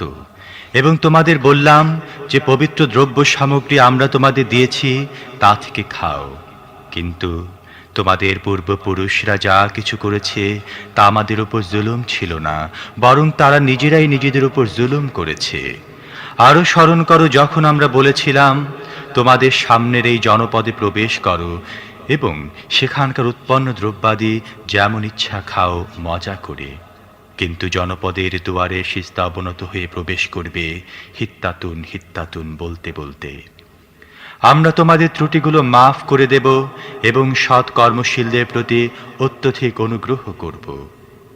এবং তোমাদের বললাম যে পবিত্র দ্রব্য সামগ্রী আমরা তোমাদের দিয়েছি তা থেকে খাও। কিন্তু তোমাদের পূর্বপুরুষরা যা কিছু করেছে তা আমাদের উপর জুলুম ছিল না, বরং তারা নিজেরাই নিজেদের উপর জুলুম করেছে। আরও স্মরণ করো যখন আমরা বলেছিলাম, তোমাদের সামনের এই জনপদে প্রবেশ করো এবং সেখানকার উৎপন্ন দ্রব্যাদি যেমন ইচ্ছা খাও মজা করে। কিন্তু জনপদের দুয়ারে সিজদা অবনত হয়ে প্রবেশ করবে হিত্তাতুন হিত্তাতুন বলতে বলতে। আমরা তোমাদের ত্রুটিগুলো মাফ করে দেব এবং সৎ কর্মশীলদের প্রতি অত্যধিক অনুগ্রহ করব।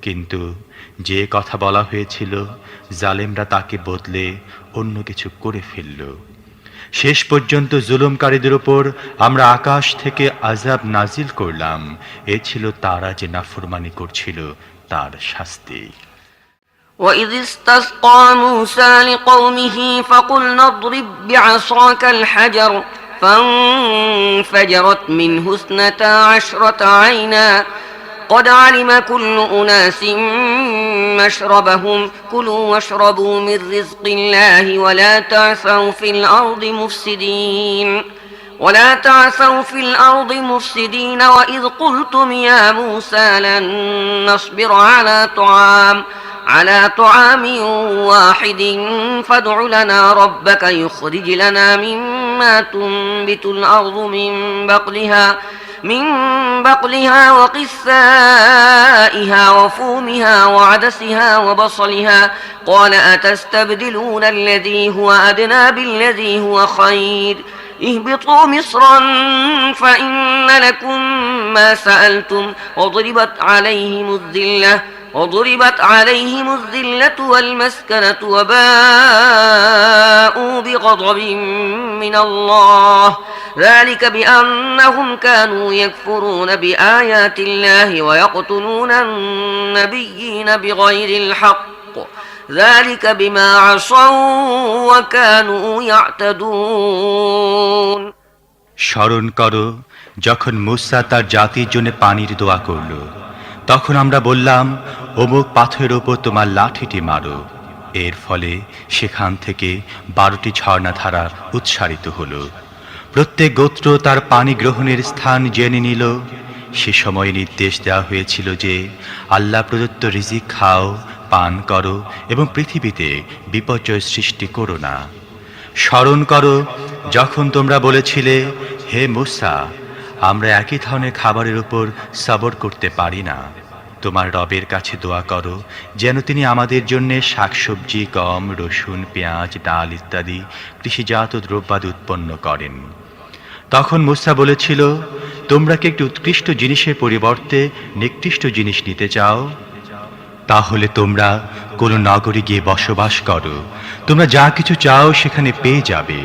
কিন্তু যে কথা বলা হয়েছিল জালেমরা তাকে বদলে অন্য কিছু করে ফেলল। শেষ পর্যন্ত জুলুমকারীদের উপর আমরা আকাশ থেকে আযাব নাজিল করলাম। এ ছিল তারা যে নাফরমানি করছিল তার শাস্তি। وإذ استسقى موسى لقومه فقلنا اضرب بعصاك الحجر فانفجرت منه 12 عينا قد علم كل أناس مشربهم كلوا واشربوا من رزق الله ولا تعثوا في الأرض مفسدين وإذ قلتم يا موسى لن نصبر على طعام واحد فادع لنا ربك يخرج لنا مما تنبت الأرض من بقلها وقثائها وفومها وعدسها وبصلها قال أتستبدلون الذي هو أدنى بالذي هو خير اهبطوا مصرا فإن لكم ما سألتم وضربت عليهم الذلة والمسكنة وباءوا بغضب من الله ذلك بأنهم كانوا يكفرون بآيات الله ويقتلون النبيين بغير الحق ذلك بما عصوا وكانوا يعتدون। স্মরণ করো যখন মুসা তার জাতির জন্য পানির দোয়া করল, তখন আমরা বললাম অমুক পাথরের ওপর তোমার লাঠিটি মারো। এর ফলে সেখান থেকে 12টি ঝর্ণাধারা উৎসারিত হলো। প্রত্যেক গোত্র তার পানি গ্রহণের স্থান জেনে নিল। সে সময় নির্দেশ দেওয়া হয়েছিল যে আল্লাহ প্রদত্ত রিজিক খাও, পান করো এবং পৃথিবীতে বিপর্যয় সৃষ্টি করো না। স্মরণ করো যখন তোমরা বলেছিলে, হে মুসা, আমরা একই ধরনের খাবারের উপর সবর করতে পারি না। তোমার রবের কাছে দোয়া করো যেন তিনি আমাদের জন্য শাকসবজি, গম, রসুন, পেঁয়াজ, ডাল ইত্যাদি কৃষিজাত দ্রব্যাদি উৎপন্ন করেন। তখন মুসা বলেছিল, তোমরা কি একটি উৎকৃষ্ট জিনিসের পরিবর্তে নিকৃষ্ট জিনিস নিতে চাও? তাহলে তোমরা কোনো নগরে গিয়ে বসবাস করো, তোমরা যা কিছু চাও সেখানে পেয়ে যাবে।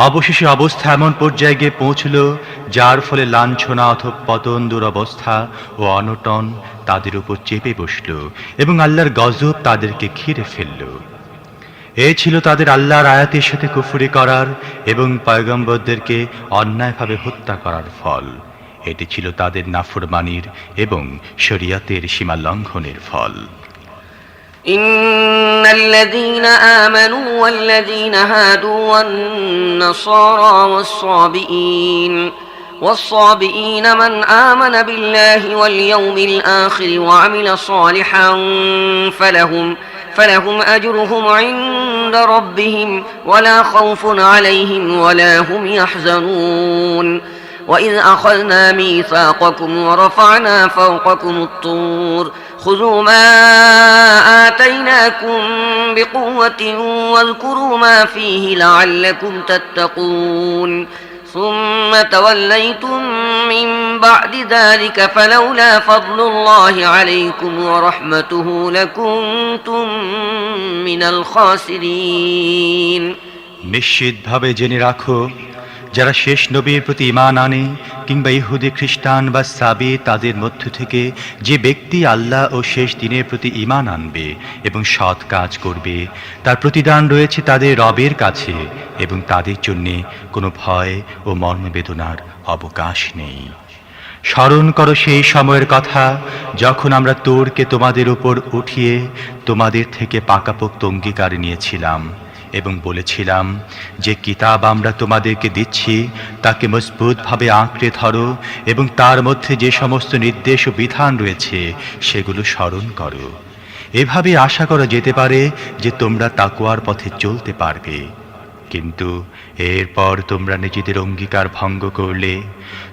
অবশেষে অবস্থা এমন পর্যায়ে গিয়ে পৌঁছল যার ফলে লাঞ্ছনা অথবা পতন, দুরবস্থা ও অনটন তাদের উপর চেপে বসল এবং আল্লাহর গজব তাদেরকে ঘিরে ফেলল। এ ছিল তাদের আল্লাহর আয়াতের সাথে কুফরি করার এবং পয়গম্বরদেরকে অন্যায়ভাবে হত্যা করার ফল। এটি ছিল তাদের নাফরমানির এবং শরিয়তের সীমা লঙ্ঘনের ফল। إن الذين آمنوا والذين هادوا والنصارى والصابئين من آمن بالله واليوم الآخر وعمل صالحا فلهم أجرهم عند ربهم ولا خوف عليهم ولا هم يحزنون وإذ أخذنا ميثاقكم ورفعنا فوقكم الطور خذوا ما آتيناكم بقوة واذكروا ما فيه لعلكم تتقون ثم توليتم من بعد ذلك فلولا فضل الله عليكم ورحمته لكنتم من الخاسرين। নিশ্চিতভাবে জেনে রাখো, যারা শেষ নবীর প্রতি ঈমান আনে কিংবা ইহুদি, খ্রিস্টান বা সাবি, তাদের মধ্য থেকে যে ব্যক্তি আল্লাহ ও শেষ দিনের প্রতি ঈমান আনবে এবং সৎ কাজ করবে, তার প্রতিদান রয়েছে তাদের রবের কাছে এবং তাদের জন্য কোনো ভয় ও মর্মবেদনার অবকাশ নেই। স্মরণ করো সেই সময়ের কথা যখন আমরা তোরকে তোমাদের উপর উঠিয়ে তোমাদের থেকে পাকাপোক্ত অঙ্গীকার নিয়েছিলাম এবং বলেছিলাম যে কিতাব আমরা তোমাদেরকে দিচ্ছি তাকে মজবুতভাবে আঁকড়ে ধরো এবং তার মধ্যে যে সমস্ত নির্দেশ ও বিধান রয়েছে সেগুলো স্মরণ করো। এভাবে আশা করা যেতে পারে যে তোমরা তাকওয়ার পথে চলতে পারবে। কিন্তু এরপর তোমরা নিজেদের অঙ্গীকার ভঙ্গ করলে,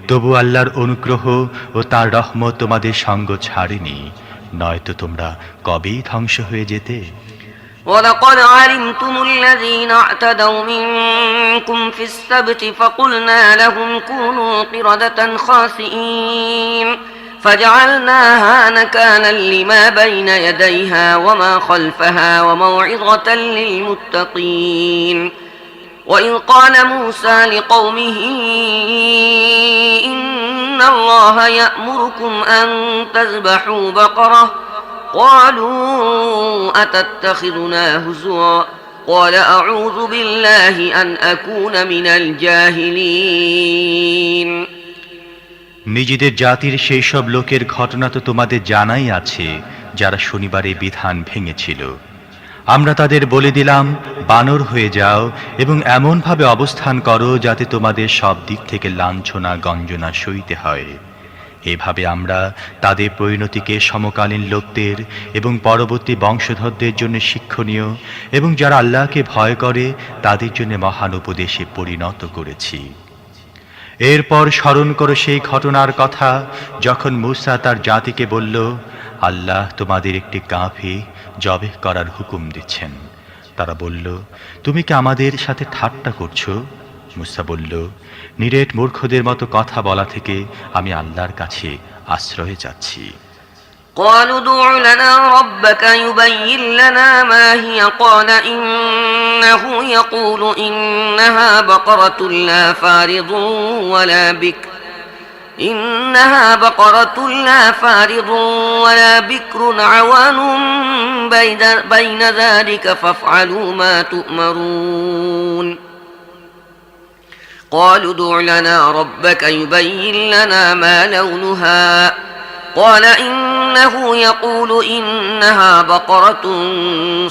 তবু আল্লাহর অনুগ্রহ ও তার রহমত তোমাদের সঙ্গ ছাড়েনি। নয়তো তোমরা কবেই ধ্বংস হয়ে যেতে। ولقد علمتم الذين اعتدوا منكم في السبت فقلنا لهم كونوا قردة خاسئين فجعلناها نكالا لما بين يديها وما خلفها وموعظة للمتقين وإذ قال موسى لقومه إن الله يأمركم أن تذبحوا بقرة قالوا أتتخذنا هزوا قال أعوذ بالله أن أكون من الجاهلين নিজেদের জাতির সেই সব লোকের ঘটনা তো তোমাদের জানাই আছে যারা শনিবারে বিধান ভেঙেছিল। আমরা তাদের বলে দিলাম, বানর হয়ে যাও এবং এমনভাবে অবস্থান করো যাতে তোমাদের সব দিক থেকে লাঞ্ছনা গঞ্জনা সইতে হয়। এভাবে আমরা তাদের পরিণতিকে সমকালীন লোকদের এবং পরবর্তী বংশধরদের জন্য শিক্ষণীয় এবং যারা আল্লাহকে ভয় করে তাদের জন্য মহান উপদেশে পরিণত করেছি। এরপর স্মরণ করো সেই ঘটনার কথা যখন মূসা তার জাতিকে বলল, আল্লাহ তোমাদের একটি গাভী জবেহ করার হুকুম দিচ্ছেন। তারা বলল, তুমি কি আমাদের সাথে ঠাট্টা করছো? মূসা বলল, নিরেট মূর্খদের মতো কথা বলা থেকে আমি আল্লাহর কাছে আশ্রয়ে যাচ্ছি। قالوا ادع لنا ربك يبين لنا ما هي قال إنه يقول إنها بقرة لا فارض ولا بكر عوان بين ذلك فافعلوا ما تؤمرون قالوا ادع لنا ربك يبين لنا ما لونها قال إنه يقول إنها بقرة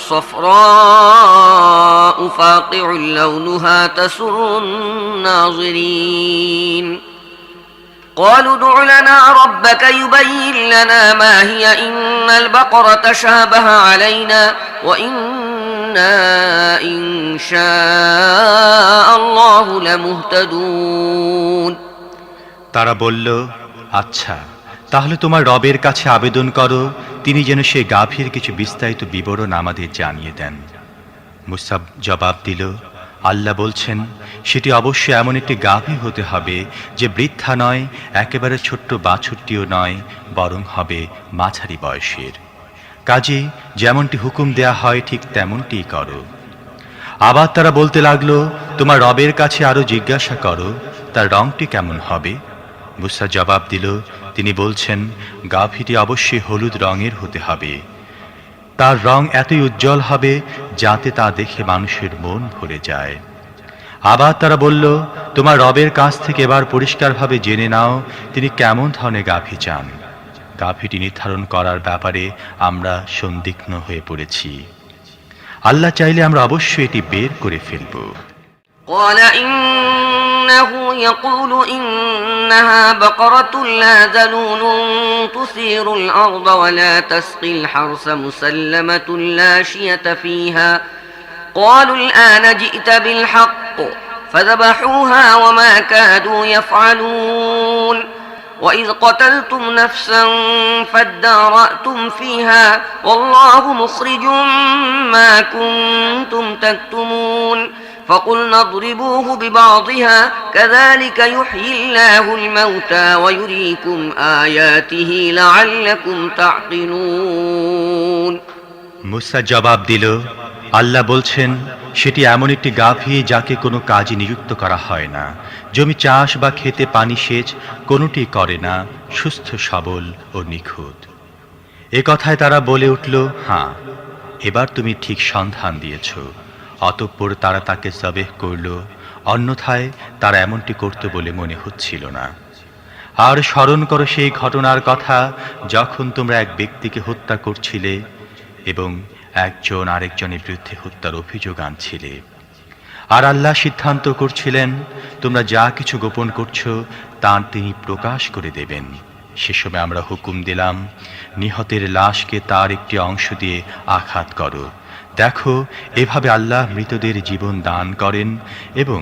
صفراء فاقع لونها تسر الناظرين قالوا ادع لنا ربك يبين لنا ما هي إن البقرة شابه علينا وإنا إن شاء الله لمهتدون তারা বলল, আচ্ছা তাহলে তোমার রবের কাছে আবেদন করো, তিনি যেন সেই গাভীর কিছু বিস্তারিত বিবরণ আমাদের জানিয়ে দেন। মূসা জবাব দিল, আল্লাহ বলছেন, সেটি অবশ্যই এমন একটি গাভী হতে হবে যে বৃদ্ধা নয়, একেবারে ছোট্ট বাছুরটিও নয়, বরং হবে মাঝারি বয়সের। কাজেই যেমনটি হুকুম দেয়া হয় ঠিক তেমনটিই করো। আবার তারা বলতে লাগলো, তোমার রবের কাছে আরো জিজ্ঞাসা করো, তার রংটি কেমন হবে? মূসা জবাব দিল, তিনি বলছেন, গাভীটি অবশ্যই হলুদ রঙের হতে হবে। তার রং এতই উজ্জ্বল হবে যাতে তা দেখে মানুষের মন ভরে যায়। আবার তারা বলল, তোমার রবের কাছ থেকে এবার পরিষ্কারভাবে জেনে নাও তিনি কেমন ধরনের গাভী চান। গাভীটি নির্ধারণ করার ব্যাপারে আমরা সন্দিগ্ধ হয়ে পড়েছি। আল্লাহ চাইলে আমরা অবশ্যই এটি বের করে ফেলব। قال إنه يقول إنها بقرة لا ذلول تثير الأرض ولا تسقي الحرث مسلمة لا شية فيها قالوا الآن جئت بالحق فذبحوها وما كادوا يفعلون وإذ قتلتم نفسا فادارأتم فيها والله مخرج ما كنتم تكتمون فقلنا اضربوه ببعضها كذلك يحيي الله الموتى ويريكم آياته لعلكم تعقلون মূসা জবাব দিল, আল্লাহ বলছেন, সেটি এমন একটি গাভী যাকে কোনো কাজে নিযুক্ত করা হয় না, জমি চাষ বা খেতে পানি সেচ কোনোটি করে না, সুস্থ সবল ও নিখুঁত। এ কথায় তারা বলে উঠল, হ্যাঁ, এবার তুমি ঠিক সন্ধান দিয়েছ। অতঃপর তারা তাকে জবেহ করল, অন্যথায় তারা এমনটি করতে বলে মনে হচ্ছিল না। আর স্মরণ করো সেই ঘটনার কথা যখন তোমরা এক ব্যক্তিকে হত্যা করছিলে এবং একজন আরেকজনের বিরুদ্ধে হত্যার অভিযোগ আনছিলে। আর আল্লাহ সিদ্ধান্ত করছিলেন তোমরা যা কিছু গোপন করছো তা তিনি প্রকাশ করে দেবেন। সে সময় আমরা হুকুম দিলাম, নিহতের লাশকে তার একটি অংশ দিয়ে আঘাত করো। দেখো, এভাবে আল্লাহ মৃতদের জীবন দান করেন এবং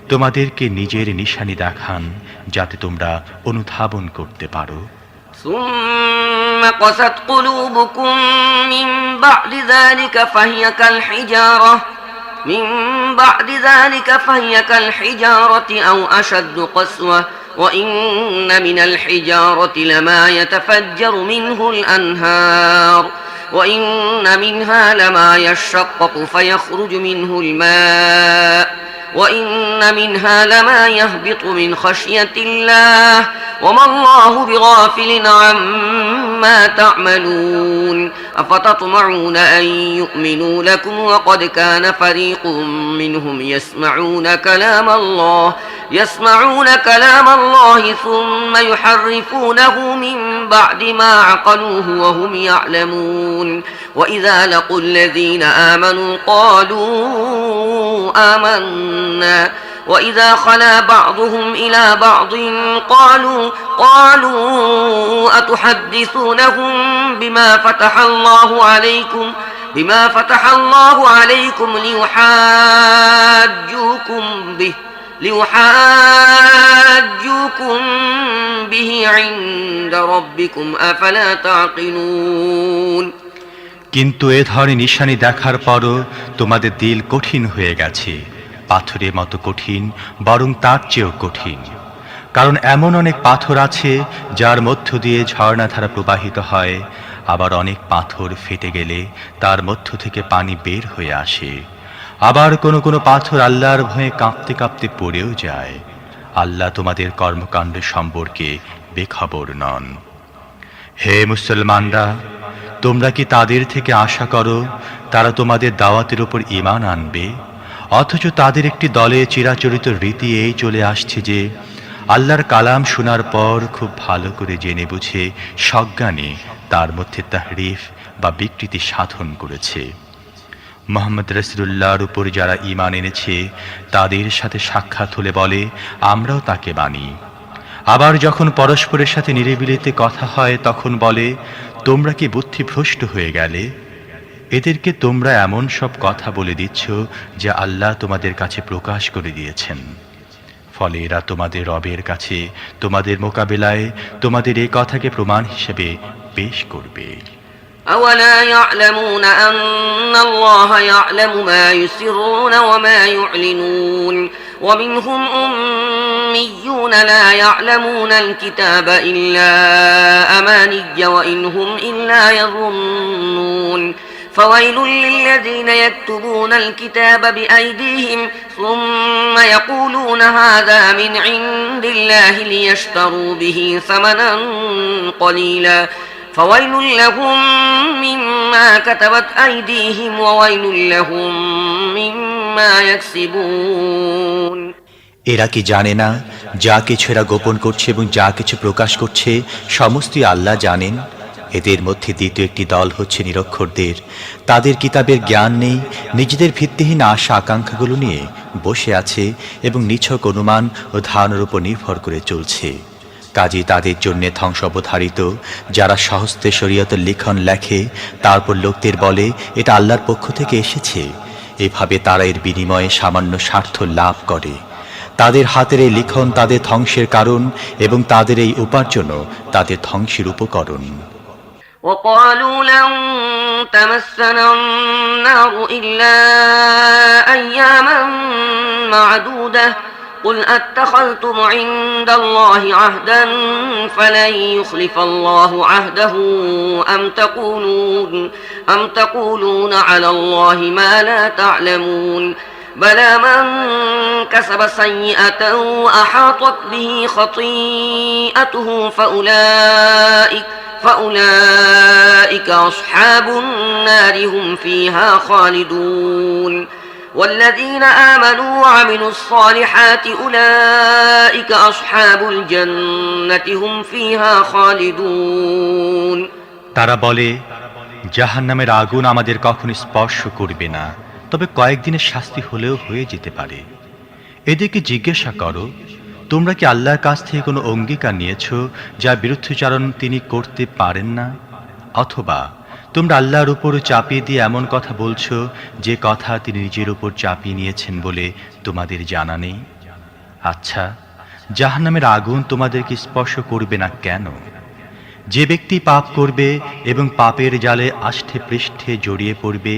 তোমাদেরকে নিজের নিশানি দেখান যাতে তোমরা অনুধাবন করতে পারো। ثم قست قلوبكم من بعد ذلك فهي كالحجارة أو أشد قسوة وإن من الحجارة لما يتفجر منه الأنهار وإن منها لما يشقق فيخرج منه الماء وإن منها لما يهبط من خشية الله وما الله بغافل عما تعملون أفتطمعون أن يؤمنوا لكم وقد كان فريق منهم يسمعون كلام الله ثم يحرفونه من بعد ما عقلوه وهم يعلمون وإذا لقوا الذين آمنوا قالوا آمنا وإذا خلا بعضهم إلى بعض قالوا أتحدثونهم بما فتح الله عليكم ليحاجوكم به عند ربكم أفلا تعقلون কিন্তু এ ধরনের নিশানি দেখার পরও তোমাদের দিল কঠিন হয়ে গেছে, পাথরের মতো কঠিন, বরং তার চেয়েও কঠিন। কারণ এমন অনেক পাথর আছে যার মধ্য দিয়ে ঝর্ণাধারা প্রবাহিত হয়, আবার অনেক পাথর ফেটে গেলে তার মধ্য থেকে পানি বের হয়ে আসে। আবার কোনো কোনো পাথর আল্লাহর ভয়ে কাঁপতে কাঁপতে পড়েও যায়। আল্লাহ তোমাদের কর্মকাণ্ড সম্পর্কে বেখবর নন। হে মুসলমানরা, তোমরা কি তাদের থেকে আশা করো তারা তোমাদের দাওয়াতের উপর ঈমান আনবে? অথচ তাদের একটি দলে চিরাচরিত রীতি এই চলে আসছে যে আল্লাহর কালাম শোনার পর খুব ভালো করে জেনে বুঝে সজ্ঞানে তার মধ্যে তাহরিফ বা বিকৃতি সাধন করেছে। মুহাম্মদ রাসূলুল্লাহর উপর যারা ঈমান এনেছে তাদের সাথে সাক্ষাৎ হলে বলে আমরাও তাকে মানি। আবার যখন পরস্পরের সাথে নিরিবিলিতে কথা হয় তখন বলে তোমরা কি বুদ্ধিভ্রষ্ট হয়ে গেলে? এদেরকে তোমরা এমন সব কথা বলে দিচ্ছ যা আল্লাহ তোমাদের কাছে প্রকাশ করে দিয়েছেন। ফলে এরা তোমাদের রবের কাছে তোমাদের মোকাবিলায় তোমাদের এই কথাকে প্রমাণ হিসেবে পেশ করবে। أولا يعلمون أن الله يعلم ما يسرون وما يعلنون ومنهم أميون لا يعلمون الكتاب إلا أماني وإن هم إلا يظنون فويل للذين يكتبون الكتاب بأيديهم ثم يقولون هذا من عند الله ليشتروا به ثمنا قليلا فويل لهم مما كتبت أيديهم وويل لهم مما يكسبون এরা কি জানে না যা কিছু এরা গোপন করছে এবং যা কিছু প্রকাশ করছে সমস্তই আল্লাহ জানেন? এদের মধ্যে দ্বিতীয় একটি দল হচ্ছে নিরক্ষরদের। তাদের কিতাবের জ্ঞান নেই, নিজেদের ভিত্তিহীন আশা আকাঙ্ক্ষাগুলো নিয়ে বসে আছে এবং নিছক অনুমান ও ধারণার উপর নির্ভর করে চলছে। কাজী তাদের জন্য ধ্বংস অবধারিত যারা সহস্তে শরীয়তের লিখন লেখে, তারপর লোকদের বলে এটা আল্লাহর পক্ষ থেকে এসেছে। এভাবে তারা এর বিনিময়ে সামান্য স্বার্থ লাভ করে। তাদের হাতের এই লিখন তাদের ধ্বংসের কারণ এবং তাদের এই উপার্জনও তাদের ধ্বংসের উপকরণ। وقالوا لن تمسنا النار إلا أياما معدودة قل أتخذتم عند الله عهدا فلن يخلف الله عهده أم تقولون على الله ما لا تعلمون بلى من كسب سيئة وأحاطت به خطيئته فأولئك أصحاب النار هم فيها خالدون والذين آمنوا وعملوا الصالحات أولئك أصحاب الجنة هم فيها خالدون তারা বলে জাহান্নামের আগুন আমাদের কখনো স্পর্শ করবে না, তবে কয়েকদিনের শাস্তি হলেও হয়ে যেতে পারে। এদেরকে জিজ্ঞাসা করো, তোমরা কি আল্লাহর কাছ থেকে কোনো অঙ্গীকার নিয়েছো যা বিরুদ্ধচারণ তিনি করতে পারেন না? অথবা তোমরা আল্লাহর উপর চাপিয়ে দিয়ে এমন কথা বলছো যে কথা তিনি নিজের উপর চাপিয়ে নিয়েছেন বলে তোমাদের জানা নেই? আচ্ছা, জাহান্নামের আগুন তোমাদেরকে স্পর্শ করবে না কেন? যে ব্যক্তি পাপ করবে এবং পাপের জালে আষ্ঠে পৃষ্ঠে জড়িয়ে পড়বে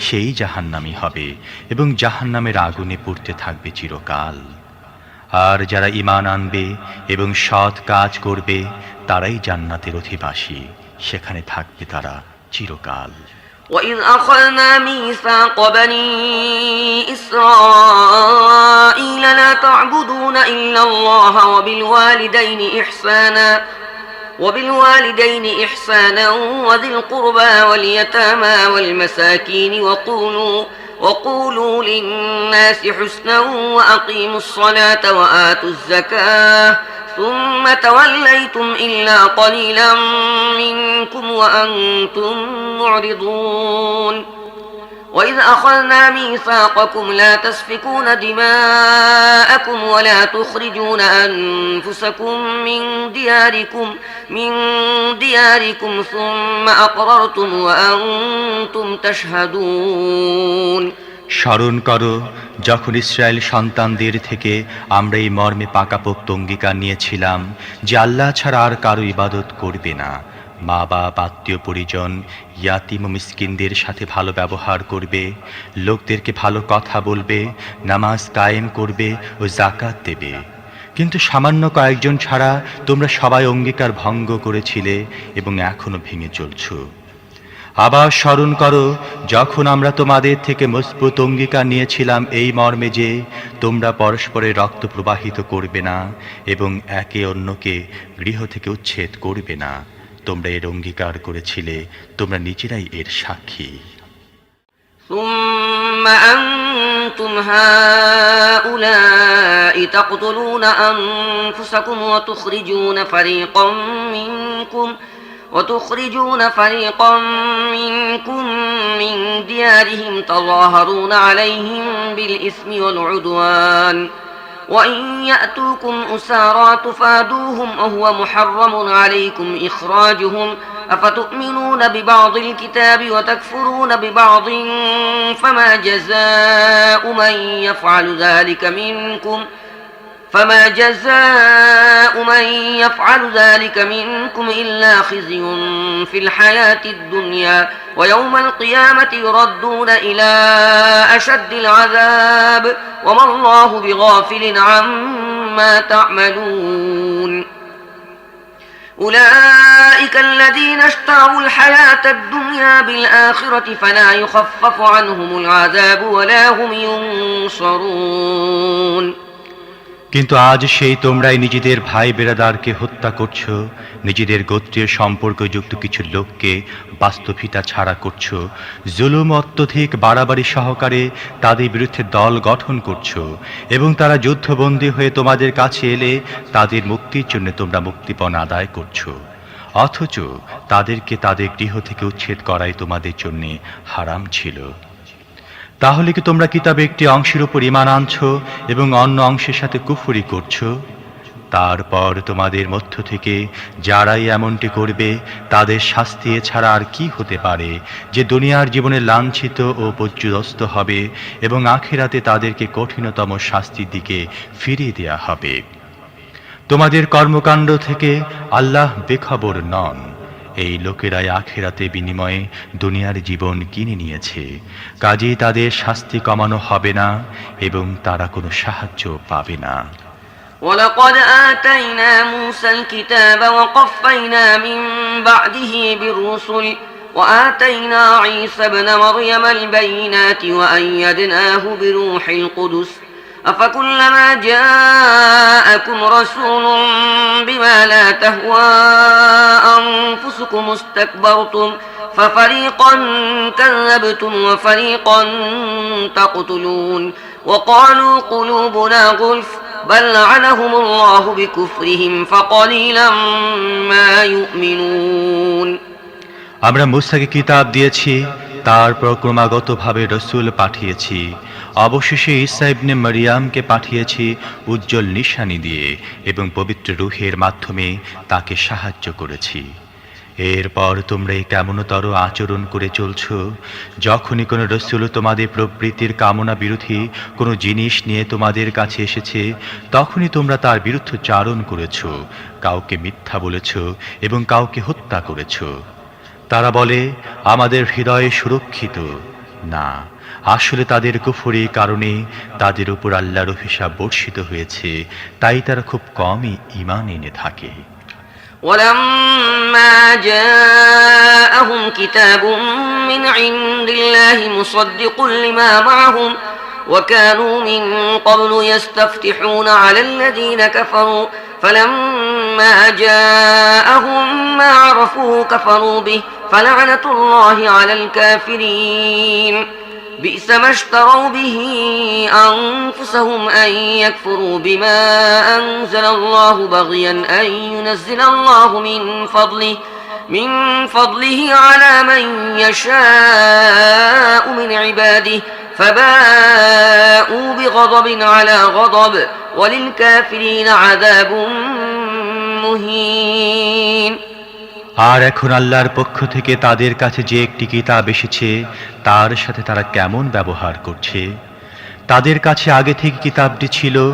সেই জাহান্নামী হবে এবং জাহান্নামের আগুনে পুড়তে থাকবে চিরকাল। আর যারা ঈমান আনবে এবং সৎ কাজ করবে তারাই জান্নাতের অধিবাসী, সেখানে থাকবে তারা চিরকাল। وإذ أخذنا ميثاق بني إسرائيل لا تعبدون إلا الله وبالوالدين إحسانا وذي القربى واليتامى والمساكين وقولوا للناس حسنا وأقيموا الصلاة وآتوا الزكاة ثم توليتم إلا قليلا منكم وأنتم معرضون وإذ أخذنا ميثاقكم لا تسفكون دماءكم ولا تخرجون أنفسكم من دياركم ثم أقررتم وأنتم تشهدون স্মরণ করো যখন ইসরায়েল সন্তানদের থেকে আমরা এই মর্মে পাকাপোক্ত অঙ্গীকার নিয়েছিলাম যে আল্লাহ ছাড়া আর কারো ইবাদত করবে না, মা বাপ আত্মীয় পরিজন ইয়াতিম ও মিসকিনদের সাথে ভালো ব্যবহার করবে, লোকদেরকে ভালো কথা বলবে, নামাজ কায়েম করবে ও যাকাত দেবে। কিন্তু সামান্য কয়েকজন ছাড়া তোমরা সবাই অঙ্গীকার ভঙ্গ করেছিলে এবং এখনো ভেঙে চলছো। আবার স্মরণ করো যখন আমরা তোমাদের থেকে মজবুত অঙ্গীকার নিয়েছিলাম এই মর্মে যে তোমরা পরস্পরের রক্ত প্রবাহিত করবে না এবং একে অন্যকে গৃহ থেকে উচ্ছেদ করবে না। তোমরা এর অঙ্গীকার করেছিলে, তোমরা নিজেরাই এর সাক্ষী। ثم أنتم هؤلاء تقتلون أنفسكم وتخرجون فريقا منكم من ديارهم تظاهرون عليهم بالإثم والعدوان وإن يأتوكم أسارى تفادوهم وهو محرم عليكم إخراجهم أفتؤمنون ببعض الكتاب وتكفرون ببعض فما جزاء من يفعل ذلك منكم إلا خزي في الحياة الدنيا ويوم القيامة يردون إلى أشد العذاب وما الله بغافل عما تعملون أولئك الذين اشتروا الحياة الدنيا بالآخرة فلا يخفف عنهم العذاب ولا هم ينصرون কিন্তু আজ সেই তোমরাই নিজেদের ভাই বেরাদারকে হত্যা করছো, নিজেদের গোত্রীয় সম্পর্কযুক্ত কিছু লোককে বাস্তবিকতা ছাড়া করছো, জুলুম অত্যধিক বাড়াবাড়ি সহকারে তাদের বিরুদ্ধে দল গঠন করছো এবং তারা যুদ্ধবন্দী হয়ে তোমাদের কাছে এলে তাদের মুক্তির জন্য তোমরা মুক্তিপণ আদায় করছো, অথচ তাদেরকে তাদের গৃহ থেকে উচ্ছেদ করাই তোমাদের জন্য হারাম ছিল। তাহলে কি তোমরা কিতাবে একটি অংশের উপর ঈমান আনছো এবং অন্য অংশের সাথে কুফরি করছো? তারপর তোমাদের মধ্য থেকে যারাই এমনটি করবে তাদের শাস্তি ছাড়া আর কি হতে পারে যে দুনিয়ার জীবনে লাঞ্ছিত ও পর্যুদস্ত হবে এবং আখিরাতে তাদেরকে কঠিনতম শাস্তির দিকে ফিরিয়ে দেয়া হবে। তোমাদের কর্মকাণ্ড থেকে আল্লাহ বেখবর নন। এই লোকেরাই আখিরাতে বিনিময়ে দুনিয়ার জীবন কিনে নিয়েছে, কাজেই তাদের শাস্তি কমানো হবে না এবং তারা কোনো সাহায্য পাবে না। ولقد آتينا موسى الكتاب وقفينا من بعده بالرسل وآتينا عيسى ابن مريم البينات وأيدناه بروح القدس أفكلما جاءكم رسول بما لا تهوى أنفسكم استكبرتم ففريقا كذبتم وفريقا تقتلون وقالوا قلوبنا غلف بل لعنهم الله بكفرهم فقليلا ما يؤمنون আমরা মুসাকে কিতাব দিয়েছি, তারপর ক্রমাগতভাবে রসুল পাঠিয়েছি, অবশেষে ঈসা ইবনে মারিয়ামকে পাঠিয়েছি উজ্জ্বল নিশানি দিয়ে এবং পবিত্র রূহের মাধ্যমে তাকে সাহায্য করেছি। এরপর তোমরা এই কেমনতর আচরণ করে চলছ, যখনই কোনো রসূল তোমাদের প্রবৃত্তির কামনা বিরোধী কোনো জিনিস নিয়ে তোমাদের কাছে এসেছে, তখনই তোমরা তার বিরুদ্ধচারণ করেছ, কাউকে মিথ্যা বলেছ এবং কাউকে হত্যা করেছ। তারা বলে আমাদের হৃদয়ে সুরক্ষিত। না, আসলে তাদের কুফরি কারণে তাদের উপর আল্লাহর অভিশাপ বর্ষিত হয়েছে, তাই তারা খুব কমই ঈমান এনে থাকে। ولما جاءهم كتاب من عند الله مصدق لما معهم وكانوا من قبل يستفتحون على الذين كفروا فلما جاءهم ما عرفوا كفروا به فلعنة الله على الكافرين بئس ما اشتروا به أنفسهم أن يكفروا بما أنزل الله بغيا أن ينزل الله من فضله على من يشاء من عباده فباءوا بغضب على غضب وللكافرين عذاب مهين। আর এখন আল্লাহর পক্ষ থেকে তাদের কাছে যে একটি কিতাব এসেছে, তার সাথে তারা কেমন ব্যবহার করছে। তাদের কাছে আগে থেকে কিতাবটি ছিল,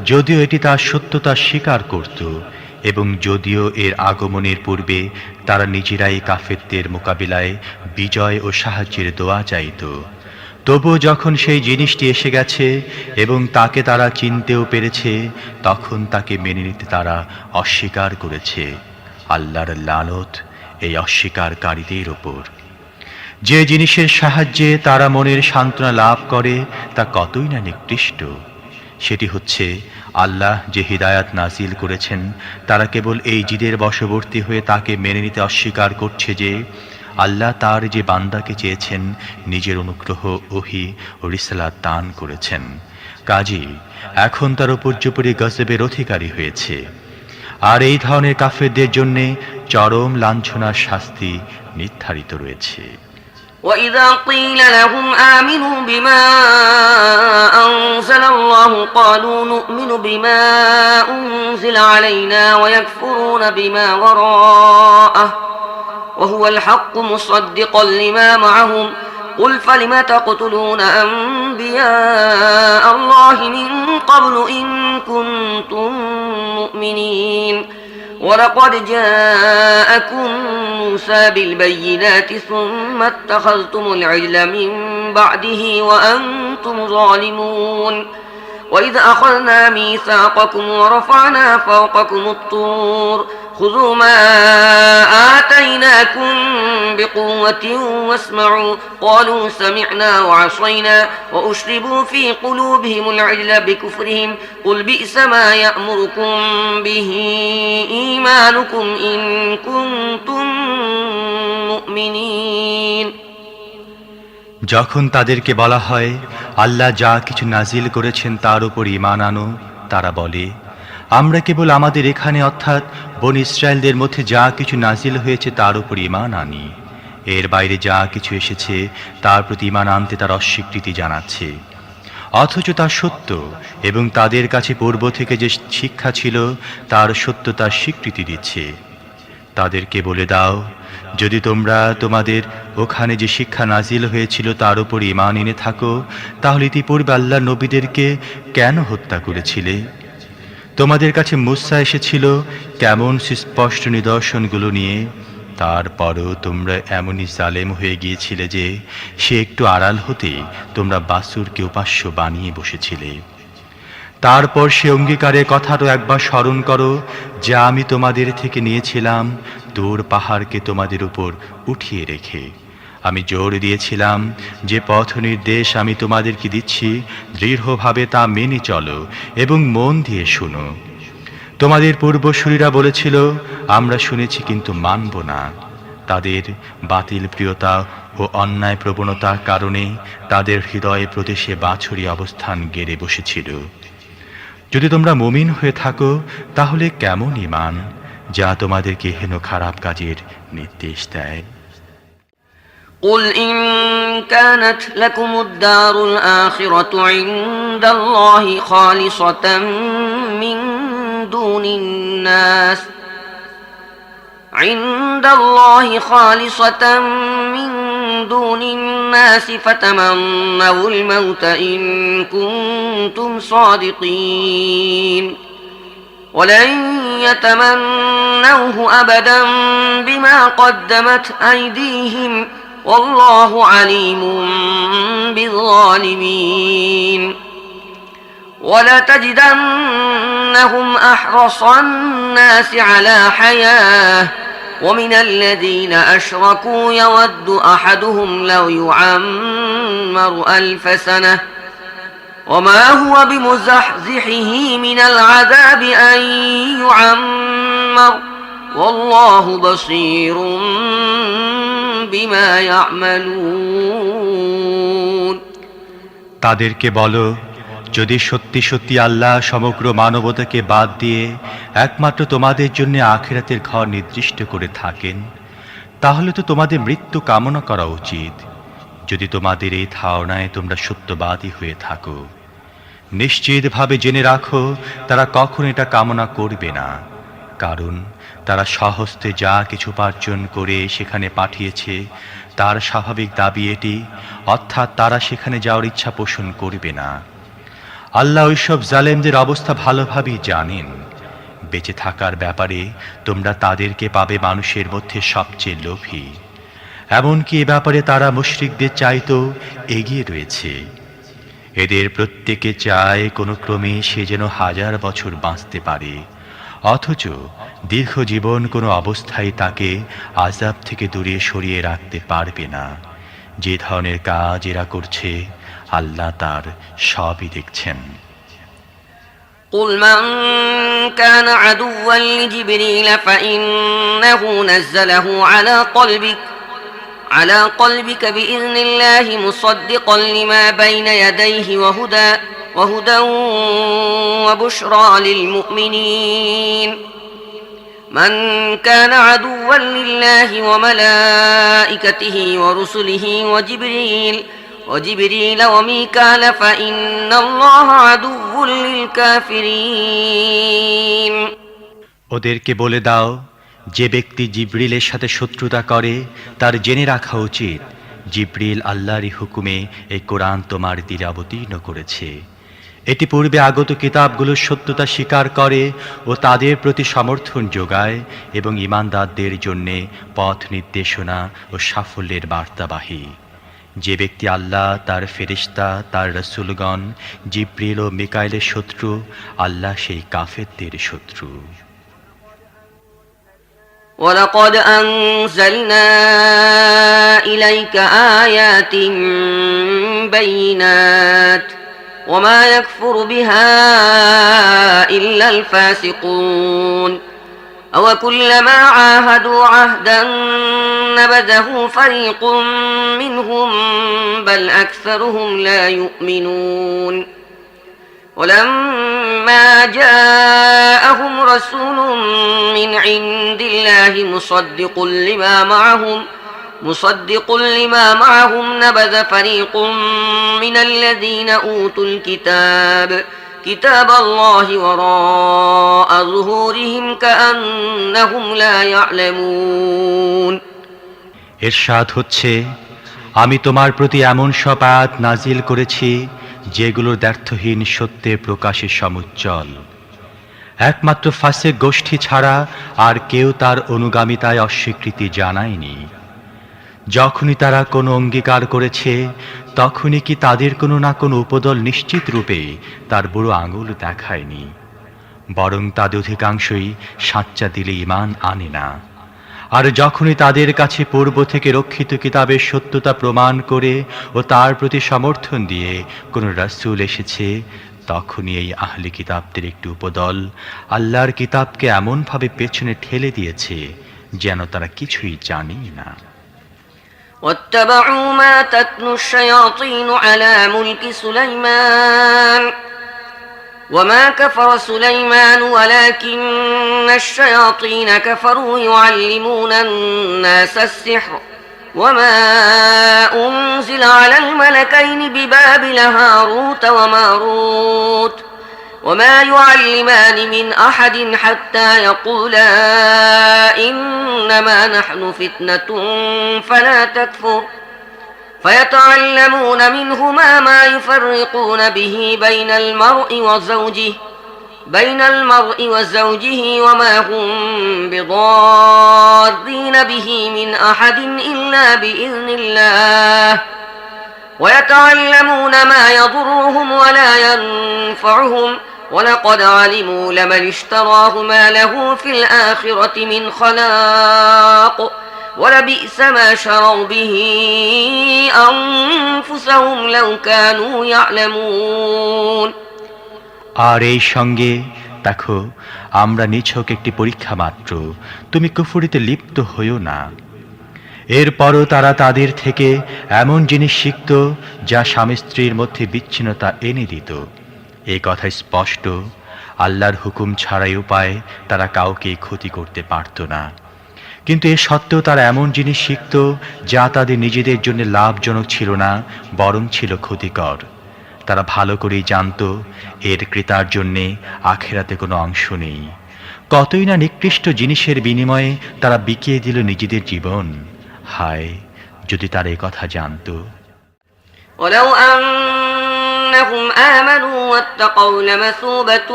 যদিও এটি তার সত্যতা স্বীকার করত, এবং যদিও এর আগমনের পূর্বে তারা নিজেরাই কাফেরদের মোকাবিলায় বিজয় ও সাহায্যের দোয়া চাইত, তবুও যখন সেই জিনিসটি এসে গেছে এবং তাকে তারা চিনতেও পেরেছে, তখন তাকে মেনে নিতে তারা অস্বীকার করেছে। আল্লাহর লানত এই অস্বীকারীদের ওপর। যে জিনিসের সাহায্যে তারা মনের সান্ত্বনা লাভ করে তা কতই না নিকৃষ্ট। সেটি হচ্ছে আল্লাহ যে হিদায়াত নাজিল করেছেন, তারা কেবল এই জিদের বশবর্তী হয়ে তাকে মেনে নিতে অস্বীকার করছে যে আল্লাহ তার যে বান্দাকে চেয়েছেন নিজের অনুগ্রহ, ওহী ও রিসালাত দান করেছেন। কাজী এখন তার উপর্যুপরি গজবের অধিকারী হয়েছে। আর এই ধরনের কাফেরদের জন্য চরম লাঞ্ছনার শাস্তি নির্ধারিত রয়েছে। وَإِذَا قِيلَ لَهُمْ آمِنُوا بِمَا أَنزَلَ اللَّهُ قَالُوا نُؤْمِنُ بِمَا أُنزِلَ عَلَيْنَا وَيَكْفُرُونَ بِمَا وَرَاءَهُ وَهُوَ الْحَقُّ مُصَدِّقًا لِمَا مَعَهُمْ قُلْ فَلِمَ تَقْتُلُونَ أَنبِيَاءَ اللَّهِ مِن قَبْلُ إِن كُنتُم مُّؤْمِنِينَ وَلَقَدْ جَاءَكُم مُوسَى بِالْبَيِّنَاتِ ثُمَّ اتَّخَذْتُمُ الْعِجْلَ مِن بَعْدِهِ وَأَنتُمْ ظَالِمُونَ وَإِذْ أَخَذْنَا مِيثَاقَكُمْ وَرَفَعْنَا فَوْقَكُمُ الطُّورَ خُذُوا مَا آتَيْنَاكُمْ بِقُوَّةٍ وَاسْمَعُوا قَالُوا سَمِعْنَا وَعَصَيْنَا وَأُشْرِبُوا فِي قُلُوبِهِمُ الْعِجْلَ بِكُفْرِهِمْ قُلْ بِئْسَ مَا يَأْمُرُكُمْ بِهِ إِيمَانُكُمْ إِن كُنتُم مُّؤْمِنِينَ। যখন তাদেরকে বলা হয় আল্লাহ যা কিছু নাজিল করেছেন তার উপর ঈমান আনো, তারা বলে আমরা কেবল আমাদের এখানে অর্থাৎ বনী ইসরায়েলদের মধ্যে যা কিছু নাজিল হয়েছে তার উপর ঈমান আনি। এর বাইরে যা কিছু এসেছে তার প্রতি ঈমান আনতে তার অস্বীকৃতি জানাচ্ছে। অথচ তা সত্য, এবং তাদের কাছে পূর্ব থেকে যে শিক্ষা ছিল তার সত্যতার স্বীকৃতি দিচ্ছে। তাদেরকে বলে দাও, যদি তোমরা তোমাদের ওখানে যে শিক্ষা নাজিল হয়েছিল তার উপর ঈমান এনে থাকো, তাহলে ইতিপূর্বে আল্লাহর নবীদেরকে কেন হত্যা করেছিলে? তোমাদের কাছে মুসা এসেছিল কেমন সুস্পষ্ট নিদর্শনগুলো নিয়ে, তারপরও তোমরা এমনই জালেম হয়ে গিয়েছিলে যে সে একটু আড়াল হতে তোমরা বাসুরকে উপাস্য বানিয়ে বসেছিলে। তারপর সে অঙ্গীকারের কথাটাও একবার স্মরণ করো যা আমি তোমাদের থেকে নিয়েছিলাম দূর পাহাড়কে তোমাদের উপর উঠিয়ে রেখে। আমি জোর দিয়েছিলাম যে পথ নির্দেশ আমি তোমাদেরকে দিচ্ছি দৃঢ়ভাবে তা মেনে চলো এবং মন দিয়ে শুনো। তোমাদের পূর্বসূরীরা বলেছিল আমরা শুনেছি কিন্তু মানব না। তাদের বাতিল প্রিয়তা ও অন্যায় প্রবণতার কারণে তাদের হৃদয়ে প্রদেশে বাছুরি অবস্থান গেড়ে বসেছিল। যদি তোমরা মুমিন হয়ে থাকো তাহলে কেমন ঈমান যা তোমাদেরকে হেন খারাপ কাজের নির্দেশ দেয়। قل إن كانت لكم الدار الآخرة عند الله خالصة من دون الناس عند الله خالصة من دون الناس فتمنوا الموت إن كنتم صادقين ولن يتمنوه أبدا بما قدمت أيديهم والله عليم بالظالمين ولتجدنهم أحرص الناس على حياة ومن الذين أشركوا يود أحدهم لو يعمر 1000 سنة وما هو بمزحزحه من العذاب أن يعمر والله بصير بما يعملون তাদেরকে বলো, যদি সত্যি সত্যি আল্লাহ সমগ্র মানবতাকে বাদ দিয়ে একমাত্র তোমাদের জন্য আখিরাতের ঘর নির্দিষ্ট করে থাকেন, তাহলে তো তোমাদের মৃত্যু কামনা করা উচিত, যদি তোমাদের এই ধারণায় তোমরা সত্যবাদী হয়ে থাকো। নিশ্চিতভাবে জেনে রাখো, তারা কখন এটা কামনা করবে না, কারণ তারা স্বহস্তে যা কিছু উপার্জন করে সেখানে পাঠিয়েছে তার স্বাভাবিক দাবি এটি, অর্থাৎ তারা সেখানে যাওয়ার ইচ্ছা পোষণ করবে না। আল্লাহ ওইসব জালেমদের অবস্থা ভালোভাবেই জানেন। বেঁচে থাকার ব্যাপারে তোমরা তাদেরকে পাবে মানুষের মধ্যে সবচেয়ে লোভী, এমনকি এ ব্যাপারে তারা মুশরিকদের চাইতেও এগিয়ে রয়েছে। এদের প্রত্যেকে চায় কোনো ক্রমে সে যেন 1000 বছর বাঁচতে পারে, অথচ দীর্ঘ জীবন কোনো অবস্থায় তাকে আযাব থেকে দূরে সরিয়ে রাখতে পারবে না। যে ধরনের কাজ এরা করছে আল্লাহ তার সবই দেখছেন। قل من كان عدوا لجبريل فإنه نزله على قلبك بإذن الله مصدقا لما بين يديه وهدى وبشرى للمؤمنين من كان عدوا لله وملائكته ورسله وجبريل وميكال فإن الله عدو للكافرين ওদেরকে বলে দাও, যে ব্যক্তি জিবরিলের সাথে শত্রুতা করে তার জেনে রাখা উচিত, জিবরিল আল্লাহরই হুকুমে এই কোরআন তোমার দিলে অবতীর্ণ করেছে। এটি পূর্বে আগত কিতাবগুলোর সত্যতা স্বীকার করে ও তাদের প্রতি সমর্থন যোগায় এবং ঈমানদারদের জন্য পথ নির্দেশনা ও সাফল্যের বার্তাবাহী। যে ব্যক্তি আল্লাহ, তার ফেরেশতা, তার রাসূলগণ, জিবরিল ও মিকাইলের শত্রু, আল্লাহ সেই কাফেরদের শত্রু। ولقد أنزلنا إليك آيات بينات وما يكفر بها إلا الفاسقون أوكلما عاهدوا عهدا نبذه فريق منهم بل أكثرهم لا يؤمنون ولما جاءهم رسول من عند الله مصدق لما معهم نبذ فريق من الذين أوتوا كتاب الله وراء ظهورهم كأنهم لا يعلمون ইরশাদ হচ্ছে, আমি তোমার প্রতি এমন সব আয়াত নাজিল করেছি যেগুলোর দ্ব্যর্থহীন সত্যের প্রকাশে সমুজ্জ্বল। একমাত্র ফাসিক গোষ্ঠী ছাড়া আর কেউ তার অনুগামিতায় অস্বীকৃতি জানায়নি। যখনই তারা কোনো অঙ্গীকার করেছে তখনই কি তাদের কোনো না কোনো উপদল নিশ্চিত রূপে তার বুড়ো আঙুল দেখায়নি, বরং তাদের অধিকাংশই সাচ্চা দিলে ঈমান আনে না। আর যখনই তাদের কাছে পূর্ব থেকে রক্ষিত কিতাবের সত্যতা প্রমাণ করে ও তার প্রতি সমর্থন দিয়ে কোনো রাসূল এসেছে, তখনই এই আহলি কিতাবদের একটি উপদল আল্লাহর কিতাবকে এমনভাবে পেছনে ঠেলে দিয়েছে যেন তারা কিছুই জানেই না। واتبعوا ما تتلو الشياطين على ملك سليمان وما كفر سليمان ولكن الشياطين كفروا يعلمون الناس السحر وما أنزل على الملكين ببابل هاروت وماروت وما يعلمان من أحد حتى يقولا إنما نحن فتنة فلا تكفر فيتعلمون منهما ما يفرقون به بين المرء وزوجه وما هم بضارين به من أحد إلا بإذن الله ويتعلمون ما يضرهم ولا ينفعهم ولقد علموا لمن اشتراه ما له في الآخرة من خلاق ولبئس ما شروا به أنفسهم لو كانوا يعلمون আর এই সঙ্গে দেখো, আমরা নিছক একটি পরীক্ষা মাত্র, তুমি কুফরিতে লিপ্ত হইও না। এরপরও তারা তাদের থেকে এমন জিনিস শিখত যা স্বামী স্ত্রীর মধ্যে বিচ্ছিন্নতা এনে দিত। এই কথা স্পষ্ট, আল্লাহর হুকুম ছাড়াই উপায় তারা কাউকে ক্ষতি করতে পারত না। কিন্তু এ সত্ত্বেও তারা এমন জিনিস শিখত যা তাদের নিজেদের জন্য লাভজনক ছিল না, বরং ছিল ক্ষতিকর। তারা ভালো করেই জানত এর ক্রেতার জন্যে আখেরাতে কোনো অংশ নেই। কতই না নিকৃষ্ট জিনিসের বিনিময়ে তারা বিকিয়ে দিল নিজেদের জীবন। হায়, যদি তারা এই কথা জানত। ولو أنهم آمنوا واتقوا لمثوبة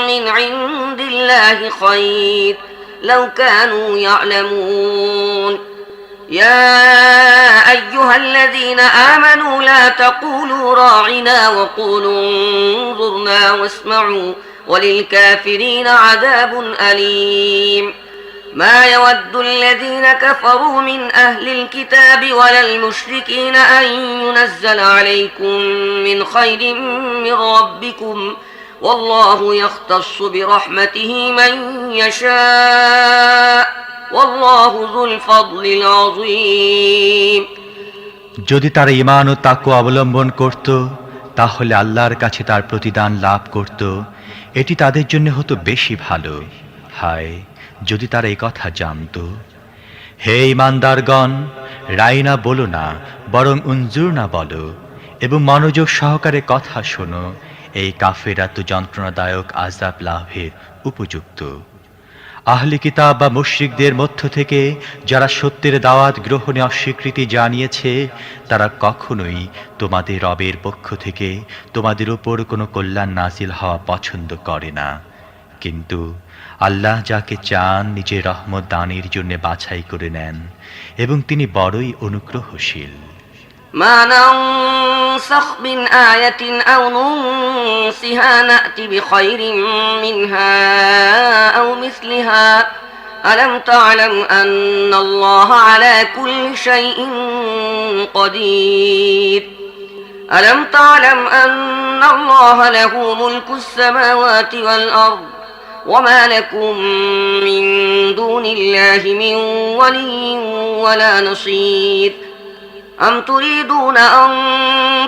من عند الله خير لو كانوا يعلمون يا أيها الذين آمنوا لا تقولوا راعنا وقولوا انظرنا واسمعوا وللكافرين عذاب أليم ما يود الذين كفروا من أهل الكتاب ولا المشركين أن ينزل عليكم من خير من ربكم والله يختص برحمته من يشاء والله ذو الفضل العظيم যদি তারা ঈমান ও তাকওয়া অবলম্বন করত, তাহলে আল্লাহর কাছে তার প্রতিদান লাভ করত। এটি তাদের জন্য হতো বেশি ভালো। হায়, যদি তারা এই কথা জানত। হে ঈমানদারগণ, রাইনা বলো না, বরং উনজুর না বলো, এবং মনোযোগ সহকারে কথা শোনো। এই কাফেররা তো যন্ত্রণাদায়ক আযাব লাভের উপযুক্ত। আহলি কিতাব বা মুশরিকদের মধ্য থেকে যারা সত্যের দাওয়াত গ্রহণে অস্বীকৃতি জানিয়েছে, তারা কখনোই তোমাদের রবের পক্ষ থেকে তোমাদের উপর কোনো কল্যাণ নাজিল হওয়া পছন্দ করে না। কিন্তু আল্লাহ যাকে চান নিজের রহমত দানের জন্য বাছাই করে নেন, এবং তিনি বড়ই অনুগ্রহশীল। ما ننسخ من آية أو ننسها نأت بخير منها أو مثلها ألم تعلم أن الله على كل شيء قدير ألم تعلم أن الله له ملك السماوات والأرض وما لكم من دون الله من ولي ولا نصير أم تريدون أن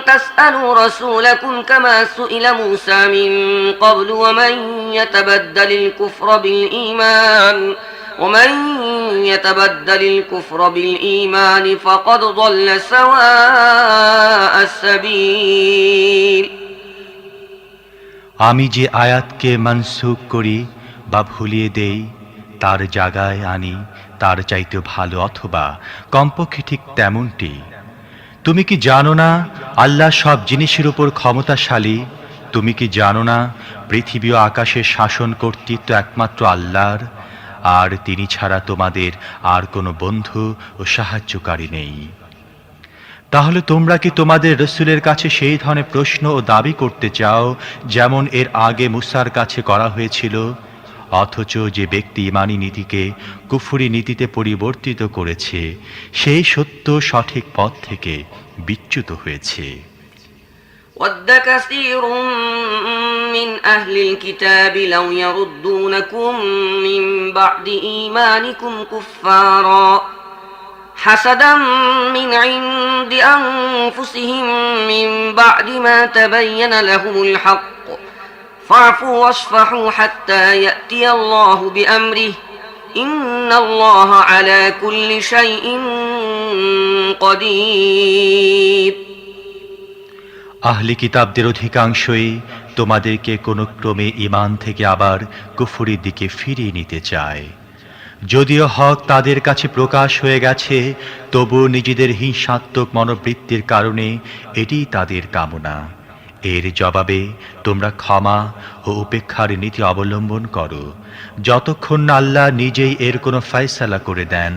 تسألوا رسولكم كما سئل موسى من قبل ومن يتبدل الكفر بالإيمان فقد ضل سواء السبيل আমি যে আয়াতকে মানসুখ করি বা ভুলিয়ে দেই, তার জায়গায় আনি তার চাইতে ভালো, অথবা কমপক্ষে ঠিক তেমনটি। তুমি কি জানো না আল্লাহ সব জিনিসের উপর ক্ষমতাশালী? তুমি কি জানো না পৃথিবী ও আকাশের শাসন কর্তৃত্ব একমাত্র আল্লাহর, আর তিনি ছাড়া তোমাদের আর কোনো বন্ধু ও সাহায্যকারী নেই? তাহলে তোমরা কি তোমাদের রসূলের কাছে সেই ধরনের প্রশ্ন ও দাবি করতে চাও যেমন এর আগে মুসার কাছে করা হয়েছিল? অথচ যে ব্যক্তি ঈমানী নীতিকে কুফরি নীতিতে পরিবর্তিত করেছে, সেই সত্য সঠিক পথ থেকে বিচ্যুত হয়েছে। ود كثير من أهل الكتاب لو يردونكم من بعد إيمانكم كفارا حسدا من عند أنفسهم من بعد ما تبين لهم الحق فاعفوا واصفحوا حتى يأتي الله بأمره إن الله على كل شيء قدير আহলি কিতাবদের অধিকাংশই তোমাদেরকে কোনো ক্রমে ঈমান থেকে আবার কুফরির দিকে ফিরিয়ে নিতে চায়। যদিও হক তাদের কাছে প্রকাশ হয়ে গেছে, তবু নিজেদের হিংসাত্মক মনোবৃত্তির কারণে এটিই তাদের কামনা। এর জবাবে তোমরা ক্ষমা ও উপেক্ষার নীতি অবলম্বন করো, যতক্ষণ না আল্লাহ নিজেই এর কোনো ফয়সালা করে দেন।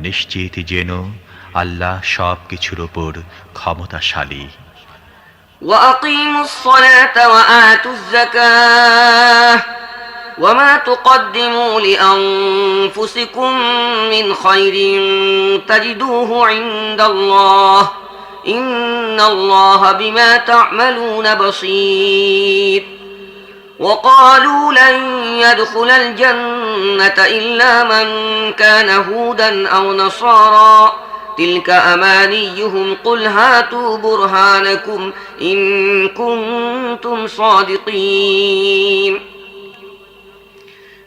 নিশ্চিত যেন আল্লাহ সব কিছুর উপর ক্ষমতাশালী। وأقيموا الصلاة وآتوا الزكاة وما تقدموا لأنفسكم من خير تجدوه عند الله إن الله بما تعملون بصير وقالوا لن يدخل الجنة إلا من كان هودا أو نصارى تلك أمانيهم قل هاتوا برهانكم إن كنتم صادقين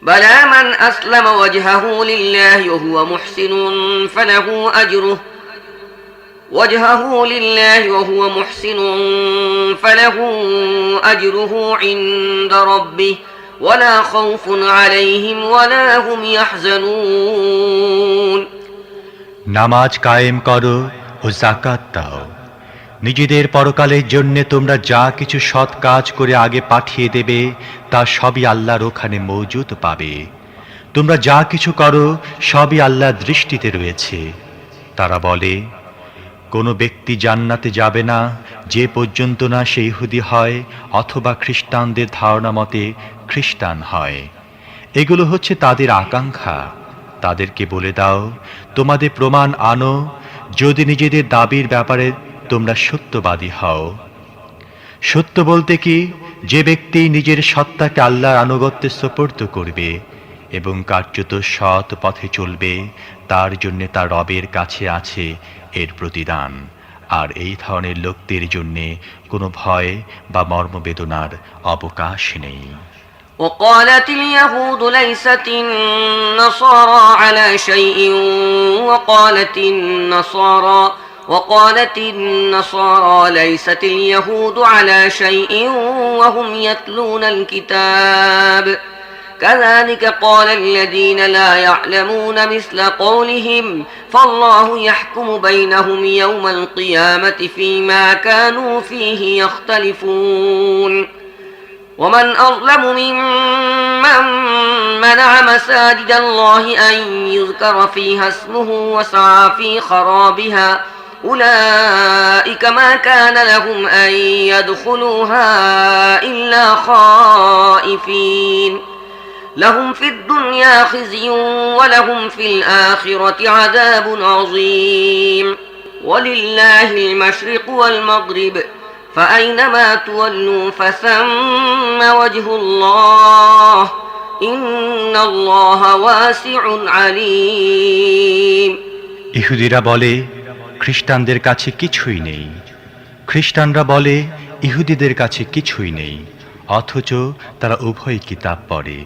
بلى من أسلم وجهه لله وهو محسن فله أجره عند ربه ولا خوف عليهم ولا هم يحزنون নামাজ কায়েম করো ও যাকাত দাও। নিজেদের পরকালের জন্য তোমরা যা কিছু সৎ কাজ করে আগে পাঠিয়ে দেবে তা সবই আল্লাহর ওখানে মওজুদ পাবে। তোমরা যা কিছু করো সবই আল্লাহর দৃষ্টিতে রয়েছে। তারা বলে, কোনো ব্যক্তি জান্নাতে যাবে না যে পর্যন্ত না সে ইহুদি হয় অথবা খ্রিস্টানদের ধারণা মতে খ্রিস্টান হয়। এগুলো হচ্ছে তাদের আকাঙ্ক্ষা। তাদেরকে বলে দাও, তোমাদের প্রমাণ আনো যদি নিজেদের দাবির ব্যাপারে তোমরা সত্যবাদী হও। সত্য বলতে কি, যে ব্যক্তি নিজের সত্তাকে আল্লাহর আনুগত্যে সোপর্দ করবে এবং কার্যত সৎ পথে চলবে, তার জন্য তার রবের কাছে আছে এর প্রতিদান। আর এই ধরনের লোকদের জন্য কোনো ভয় বা মর্মবেদনার অবকাশ নেই। وقالت اليهود ليست النصارى على شيء وقالت النصارى ليست اليهود على شيء وهم يتلون الكتاب كذلك قال الذين لا يعلمون مثل قولهم فالله يحكم بينهم يوم القيامة فيما كانوا فيه يختلفون ومن أظلم ممن منع مساجد الله أن يذكر فيها اسمه وسعى في خرابها أولئك ما كان لهم أن يدخلوها إلا خائفين لهم في الدنيا خزي ولهم في الآخرة عذاب عظيم ولله المشرق والمغرب فأينما تولوا فثم وجه الله إن الله واسع عليم ইহুদিরা বলে খ্রিস্টানদের কাছে কিছুই নেই, খ্রিস্টানরা বলে ইহুদিদের কাছে কিছুই নেই, অথচ তারা উভয় কিতাব পড়ে।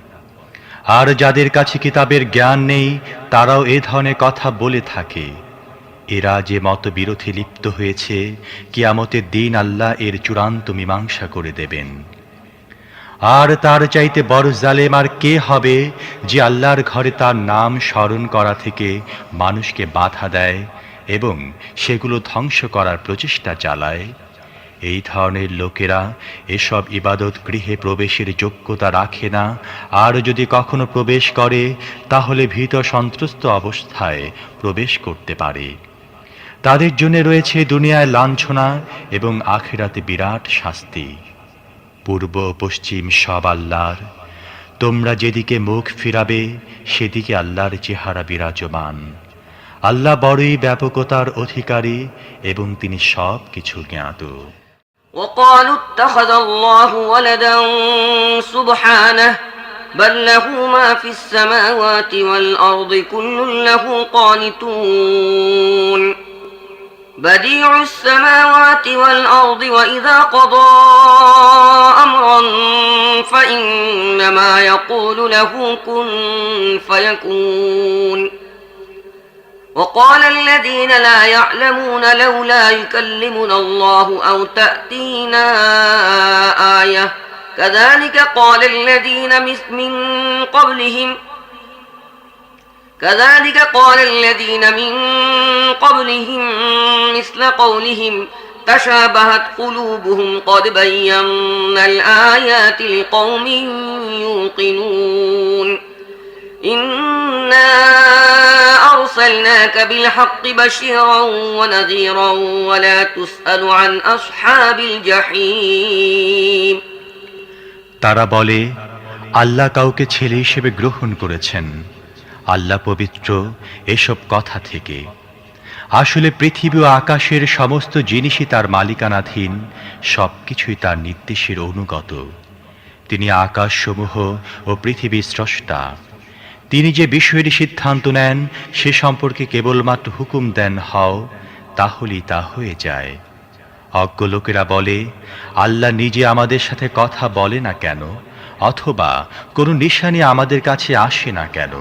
আর যাদের কাছে কিতাবের জ্ঞান নেই তারাও এ ধরনের কথা বলে থাকে। এরা যে মতবিরোধে লিপ্ত হয়েছে, কিয়ামতের দিন আল্লাহ এর চূড়ান্ত মীমাংসা করে দেবেন। আর তার চাইতে বড় জালেম আর কে হবে, যে আল্লাহর ঘরে তার নাম স্মরণ করা থেকে মানুষকে বাধা দেয় এবং সেগুলো ধ্বংস করার প্রচেষ্টা চালায়। এই ধরনের লোকেরা এসব ইবাদত গৃহে প্রবেশের যোগ্যতা রাখে না, আর যদি কখনো প্রবেশ করে তাহলে ভীত সন্ত্রস্ত অবস্থায় প্রবেশ করতে পারে। তাদের জন্য রয়েছে দুনিয়ায় লাঞ্ছনা এবং আখিরাতে বিরাট শাস্তি। পূর্ব ও পশ্চিম সব আল্লাহর, তোমরা যেদিকে মুখ ফিরাবে সেদিকে আল্লাহর চেহারা বিরাজমান। আল্লাহ বড়ই ব্যাপকতার অধিকারী এবং তিনি সব কিছু জ্ঞাত। وقالوا اتخذ الله ولدا سبحانه بل له ما في السماوات والأرض كل له قانتون بديع السماوات والأرض وإذا قضى أمرا فإنما يقول له كن فيكون وقال الذين لا يعلمون لولا يكلمنا الله أو تأتينا آية كذلك قال الذين من قبلهم مثل قولهم تشابهت قلوبهم قد بينا الآيات لقوم يوقنون إنا أرسلناك بالحق بشيرا ونذيرا ولا تسأل عن أصحاب الجحيم তারা বলে, আল্লাহ কাউকে ছেলে হিসেবে গ্রহণ করেছেন। আল্লাহ পবিত্র এসব কথা থেকে। আসলে পৃথিবী ও আকাশের সমস্ত জিনিসই তার মালিকানাধীন, সবকিছুই তার নির্দেশের অনুগত। তিনি আকাশসমূহ ও পৃথিবীর স্রষ্টা। তিনি যে বিষয়ের সিদ্ধান্ত নেন সে সম্পর্কে কেবলমাত্র হুকুম দেন, হও, তাহলেই তা হয়ে যায়। অজ্ঞ লোকেরা বলে, আল্লাহ নিজে আমাদের সাথে কথা বলে না কেন, অথবা কোনো নিশানি আমাদের কাছে আসে না কেন?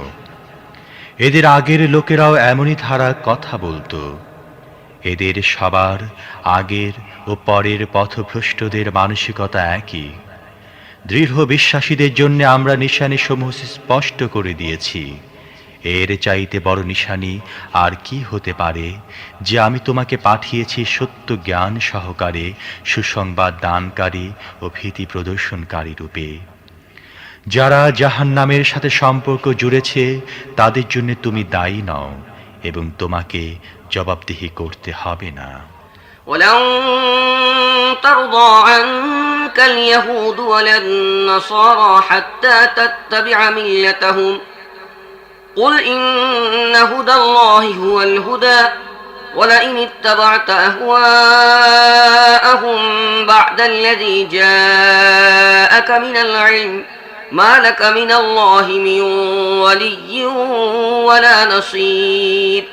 এদের আগের লোকেরাও এমনই ধারা কথা বলতো। এদের সবার আগের ও পরের পথভ্রষ্টদের মানসিকতা একই। দৃঢ় বিশ্বাসীদের জন্য আমরা নিশানি সমূহ স্পষ্ট করে দিয়েছি। এর চাইতে বড় নিশানি আর কি হতে পারে যে আমি তোমাকে পাঠিয়েছি সত্য জ্ঞান সহকারে, সুসংবাদ দানকারী ও ভীতি প্রদর্শনকারী রূপে। যারা জাহান্নামের সাথে সম্পর্ক জুড়েছে তাদের জন্য তুমি দায়ী নও এবং তোমাকে জবাবদিহি করতে হবে না। ولن ترضى عنك اليهود ولا النصارى حتى تتبع ملتهم قل إن هدى الله هو الهدى ولئن اتبعت أهواءهم بعد الذي جاءك من العلم ما لك من الله من ولي ولا نصير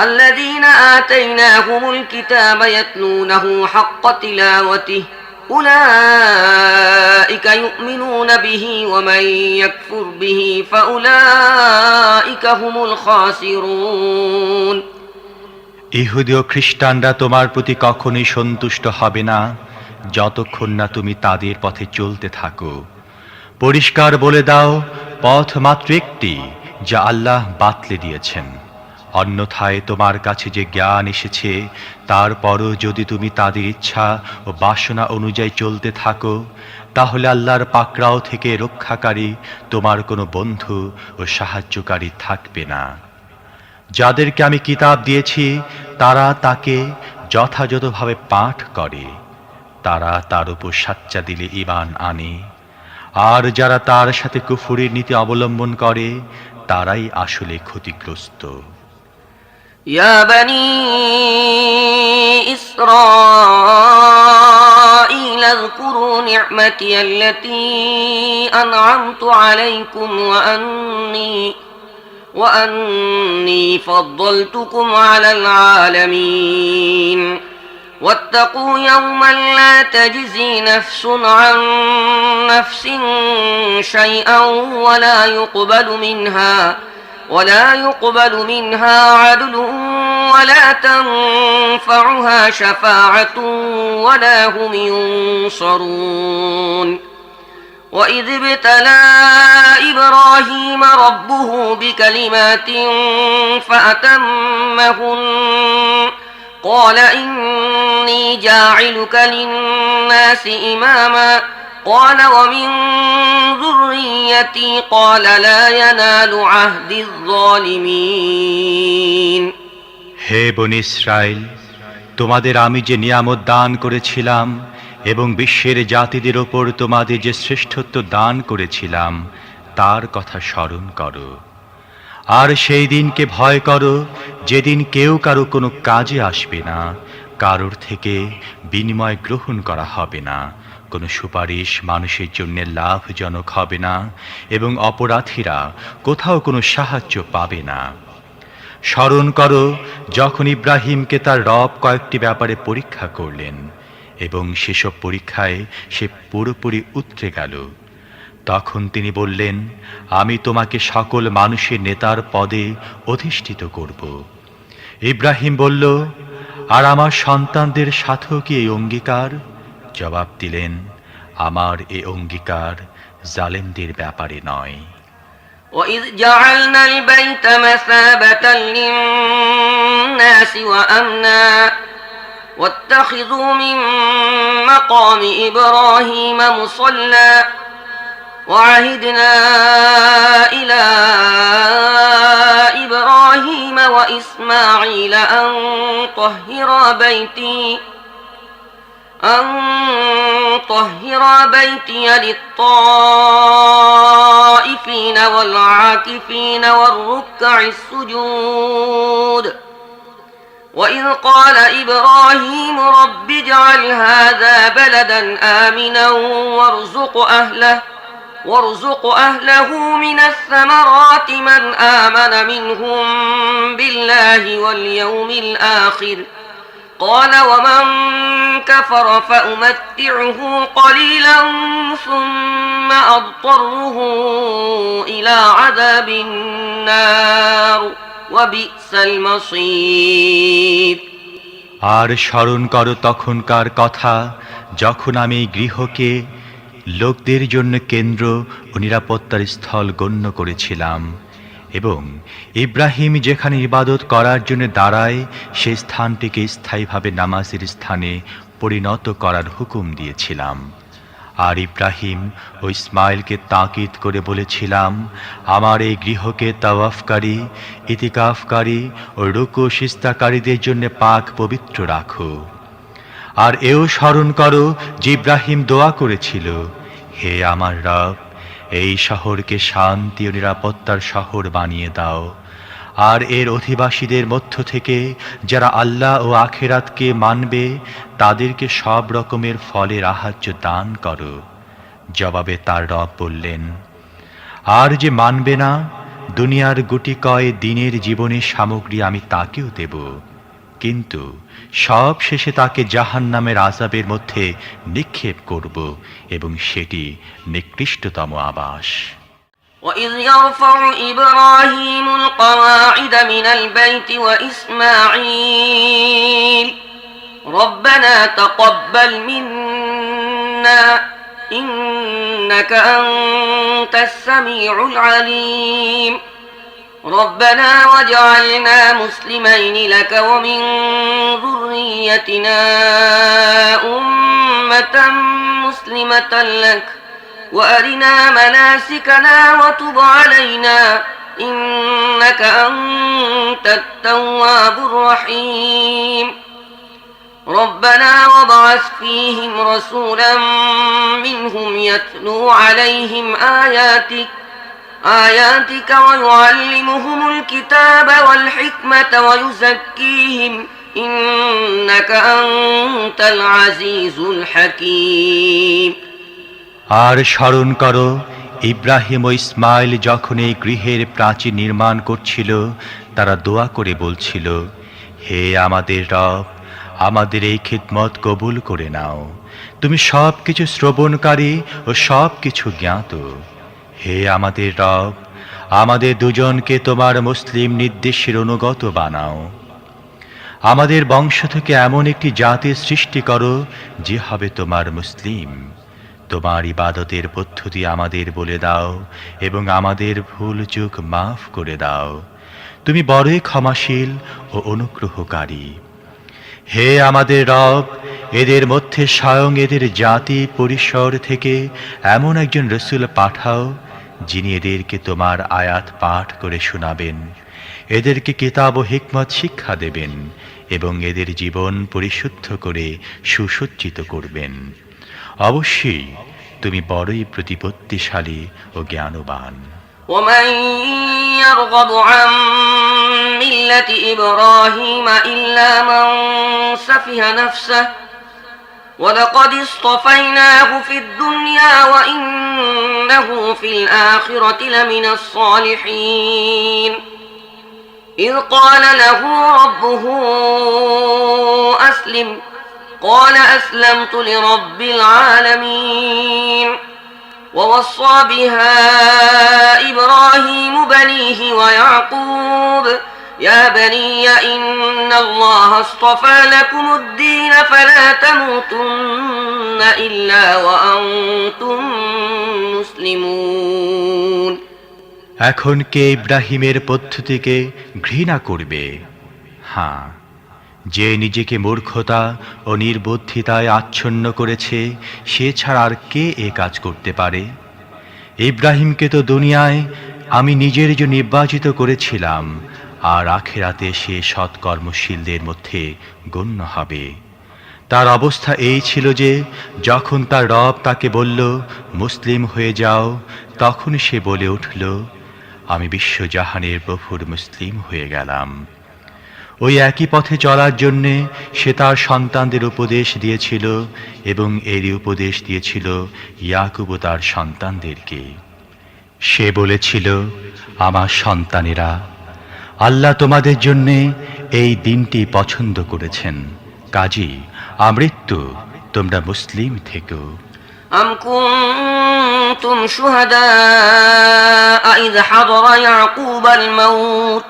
الذين آتيناهم الكتاب يتلونه حق تلاوته أولئك يؤمنون به ومن يكفر به فأولئك هم الخاسرون ইহুদি ও খ্রিস্টানরা তোমার প্রতি কখনোই সন্তুষ্ট হবে না যতক্ষণ না তুমি তাদের পথে চলতে থাকো। পরিষ্কার বলে দাও, পথ মাত্র একটি, যা আল্লাহ বাতলে দিয়েছেন। অন্যথায় তোমার কাছে যে জ্ঞান এসেছে তারপরও যদি তুমি তাদের ইচ্ছা ও বাসনা অনুযায়ী চলতে থাকো, তাহলে আল্লাহর পাকড়াও থেকে রক্ষাকারী তোমার কোনো বন্ধু ও সাহায্যকারী থাকবে না। যাদেরকে আমি কিতাব দিয়েছি তারা তাকে যথাযথভাবে পাঠ করে, তারা তার উপর সাচ্চা দিলে ঈমান আনে। আর যারা তার সাথে কুফুরের নীতি অবলম্বন করে তারাই আসলে ক্ষতিগ্রস্ত। يا بني إسرائيل اذكروا نعمتي التي أنعمت عليكم وأني فضلتكم على العالمين واتقوا يوما لا تجزي نفس عن نفس شيئا ولا يقبل منها عدل ولا تنفعها شفاعة ولا هم ينصرون وإذ ابتلى إبراهيم ربه بكلمات فأتمهن قال إني جاعلك للناس إماما قال ومن ذريتي قال لا ينال عهد الظالمين হে বনী ইসরাইল, তোমাদের আমি যে নিয়ামত দান করেছিলাম এবং বিশ্বের জাতিদের ওপর তোমাদের যে শ্রেষ্ঠত্ব দান করেছিলাম তার কথা স্মরণ করো। আর সেই দিনকে ভয় করো যেদিন কেউ কারো কোনো কাজে আসবে না, কারোর থেকে বিনিময় গ্রহণ করা হবে না, কোনো সুপারিশ মানুষের জন্য লাভজনক হবে না এবং অপরাধীরা কোথাও কোনো সাহায্য পাবে না। স্মরণ করো যখন ইব্রাহিমকে তার রব কয়েকটি ব্যাপারে পরীক্ষা করলেন এবং সেসব পরীক্ষায় সে পুরোপুরি উতরে গেল। তখন তিনি বললেন, আমি তোমাকে সকল মানুষের নেতার পদে অধিষ্ঠিত করব। ইব্রাহিম বলল, আর আমার সন্তানদের সাথেও কি এই অঙ্গীকার? জবাব দিলেন, আমার এ অঙ্গীকার জালেমদের ব্যাপারে নয়। وإذ جعلنا البيت مثابة للناس وأمنا واتخذوا من مقام إبراهيم مصلى وعهدنا إلى إبراهيم وإسماعيل أن طهر بيتي للطائفين والعاكفين والركع السجود وإذ قال إبراهيم رب اجعل هذا بلدا آمنا وارزق أهله من الثمرات من آمن منهم بالله واليوم الآخر قال ومن كفر فأمتعه قليلا ثم أضطره إلى عذاب النار وبئس المصير। আর স্মরণ করো তখনকার কথা যখন আমি গৃহকে লোকদের জন্য কেন্দ্র ও নিরাপত্তার স্থল গণ্য করেছিলাম এবং ইব্রাহিম যেখানে ইবাদত করার জন্য দাঁড়ায় সেই স্থানটিকে স্থায়ীভাবে নামাজের স্থানে পরিণত করার হুকুম দিয়েছিলাম। আর ইব্রাহিম ও ইসমাইলকে তাকিদ করে বলেছিলাম, আমার এই গৃহকে তাওয়াফকারী, ইতিকাফকারী ও রুকু সিজদাকারীদের জন্য পাক পবিত্র রাখো। আর এও স্মরণ করো যে ইব্রাহিম দোয়া করেছিল, হে আমার রব, এই শহরকে শান্তি ও নিরাপত্তার শহর বানিয়ে দাও, আর এর অধিবাসীদের মধ্য থেকে যারা আল্লাহ ও আখিরাতকে মানবে তাদেরকে সব রকমের ফলের আহার্য দান করো। জবাবে তার রব বললেন, আর যে মানবে না, দুনিয়ার গুটি কয় দিনের জীবনের সামগ্রী আমি তাকেও দেব, কিন্তু সব শেষে তাকে জাহান্নামের আযাবের মধ্যে নিক্ষেপ করব এবং সেটি নিকৃষ্টতম আবাস। وإذ يرفع إبراهيم القواعد من البيت وإسماعيل ربنا تقبل منا إنك أنت السميع العليم ربنا واجعلنا مسلمين لك ومن ذريتنا أمة مسلمة لك وأرنا مناسكنا وتب علينا إنك أنت التواب الرحيم ربنا وابعث فيهم رسولا منهم يتلو عليهم آياتك ويعلمهم الكتاب والحكمة ويزكيهم إنك أنت العزيز الحكيم। আর স্মরণ করো, ইব্রাহিম ও ইসমাইল যখন এই গৃহের প্রাচীর নির্মাণ করছিল, তারা দোয়া করে বলছিল, হে আমাদের রব, আমাদের এই খিদমত কবুল করে নাও, তুমি সব কিছু শ্রবণকারী ও সব কিছু জ্ঞাত। হে আমাদের রব, আমাদের দুজনকে তোমার মুসলিম নির্দেশের অনুগত বানাও। আমাদের বংশ থেকে এমন একটি জাতির সৃষ্টি করো যে হবে তোমার মুসলিম। তোমার ইবাদতের পদ্ধতি আমাদের বলে দাও এবং আমাদের ভুল চুক মাফ করে দাও। তুমি বড়ই ক্ষমাশীল ও অনুগ্রহকারী। হে আমাদের রব, এদের মধ্যে স্বয়ং এদের জাতি পরিসর থেকে এমন একজন রসুল পাঠাও যিনি এদেরকে তোমার আয়াত পাঠ করে শোনাবেন, এদেরকে কিতাব ও হিকমত শিক্ষা দেবেন এবং এদের জীবন পরিশুদ্ধ করে সুসজ্জিত করবেন। অবশ্যই তুমি বড়ই প্রতিপত্তিশালী ও জ্ঞানবান। ومن يرغب عن ملة إبراهيم إلا من سفه نفسه ولقد اصطفيناه في الدنيا وإنه في الآخرة لمن الصالحين إذ قال له ربه أسلم قال أسلمت لرب العالمين ووصى بها إبراهيم بنيه ويعقوب يا بني إن الله اصطفى لكم الدين فلا تموتن إلا وأنتم مسلمون এখন কে ইব্রাহিমের পদ্ধতিকে ঘৃণা করবে? হ্যাঁ, যে নিজেকে মূর্খতা ও নির্বুদ্ধিতায় আচ্ছন্ন করেছে, সে ছাড়া আর কে এ কাজ করতে পারে? ইব্রাহিমকে তো দুনিয়ায় আমি নিজের জন্য নির্বাচিত করেছিলাম, আর আখিরাতে সে সৎকর্মশীলদের মধ্যে গণ্য হবে। তার অবস্থা এই ছিল যে যখন তার রব তাকে বলল মুসলিম হয়ে যাও, তখন সে বলে উঠল, আমি বিশ্বজাহানের প্রভুর মুসলিম হয়ে গেলাম। ওই একই পথে চলার জন্যে সে তার সন্তানদের উপদেশ দিয়েছিল, এবং এরই উপদেশ দিয়েছিল ইয়াকুব ও তার সন্তানদেরকে। সে বলেছিল, আমার সন্তানেরা, আল্লাহ তোমাদের জন্যে এই দিনটি পছন্দ করেছেন, কাজেই আমৃত্যু তোমরা মুসলিম থেকো। أم كنتم شهداء إذ حضر يعقوب الموت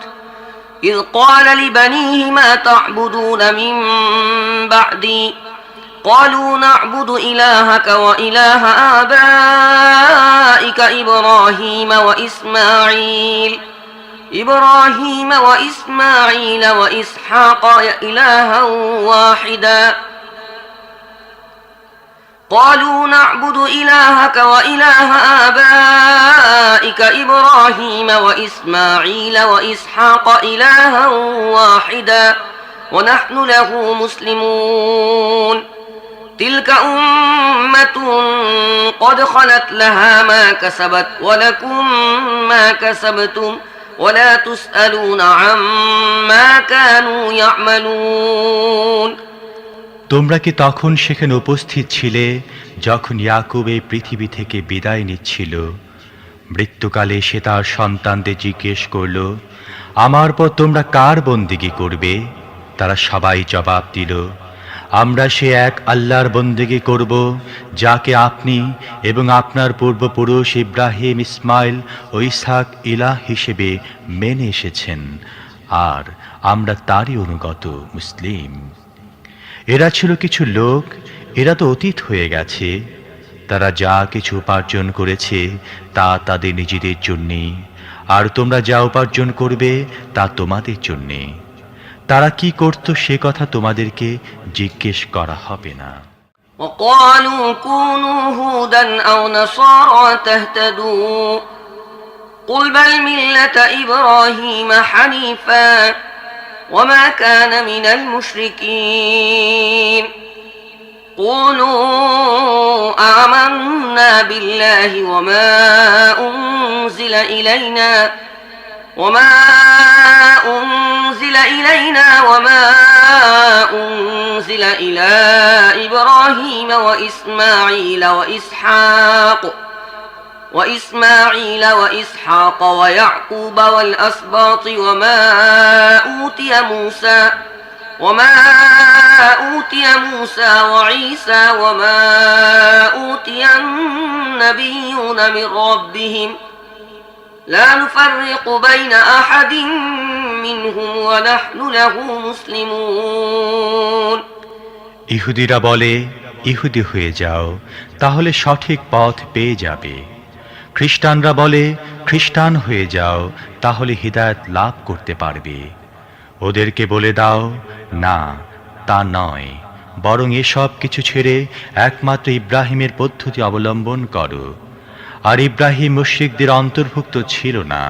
إذ قال لبنيه ما تعبدون من بعدي قالوا نعبد إلهك وإله آبائك إبراهيم وإسماعيل وإسحاق إلها واحدا قالوا نعبد إلهك وإله آبائك إبراهيم وإسماعيل وإسحاق إلها واحدا ونحن له مسلمون تلك أمة قد خلت لها ما كسبت ولكم ما كسبتم ولا تسألون عما كانوا يعملون তোমরা কি তখন সেখানে উপস্থিত ছিলে যখন ইয়াকুব এই পৃথিবী থেকে বিদায় নিচ্ছিল? মৃত্যুকালে সে তার সন্তানদের জিজ্ঞেস করল, আমার পর তোমরা কার বন্দেগী করবে? তারা সবাই জবাব দিল, আমরা সে এক আল্লাহর বন্দেগী করব, যাকে আপনি এবং আপনার পূর্বপুরুষ ইব্রাহিম, ইসমাইল ও ইসহাক ইলাহ হিসেবে মেনে এসেছেন, আর আমরা তারই অনুগত মুসলিম। এরা ছিল কিছু লোক, এরা তো অতীত হয়ে গেছে। তারা যা কিছু উপার্জন করেছে তা তাদের নিজেদের জন্যে, আর তোমরা যা উপার্জন করবে তা তোমাদের জন্যে। তারা কি করত সে কথা তোমাদেরকে জিজ্ঞেস করা হবে না। وقالوا كونوا هودا أو نصارى تهتدوا قل بل ملة إبراهيم حنيفا وما كان من المشركين قولوا آمنا بالله وما أنزل إلينا وما أنزل إلى إبراهيم وإسماعيل وإسحاق ويعقوب والأسباط وما أوتي موسى وعيسى وما أوتي النبيون من ربهم لا نفرق بين أحد منهم ونحن له مسلمون ইহুদিরা বলে, ইহুদি হয়ে যাও, তাহলে সঠিক পথ পেয়ে যাবে। খ্রিস্টানরা বলে, খ্রিস্টান হয়ে যাও, তাহলে হিদায়াত লাভ করতে পারবে। ওদেরকে বলে দাও, না, তা নয়, বরং এসব কিছু ছেড়ে একমাত্র ইব্রাহিমের পদ্ধতি অবলম্বন করো। আর ইব্রাহিম মুশরিকদের অন্তর্ভুক্ত ছিল না।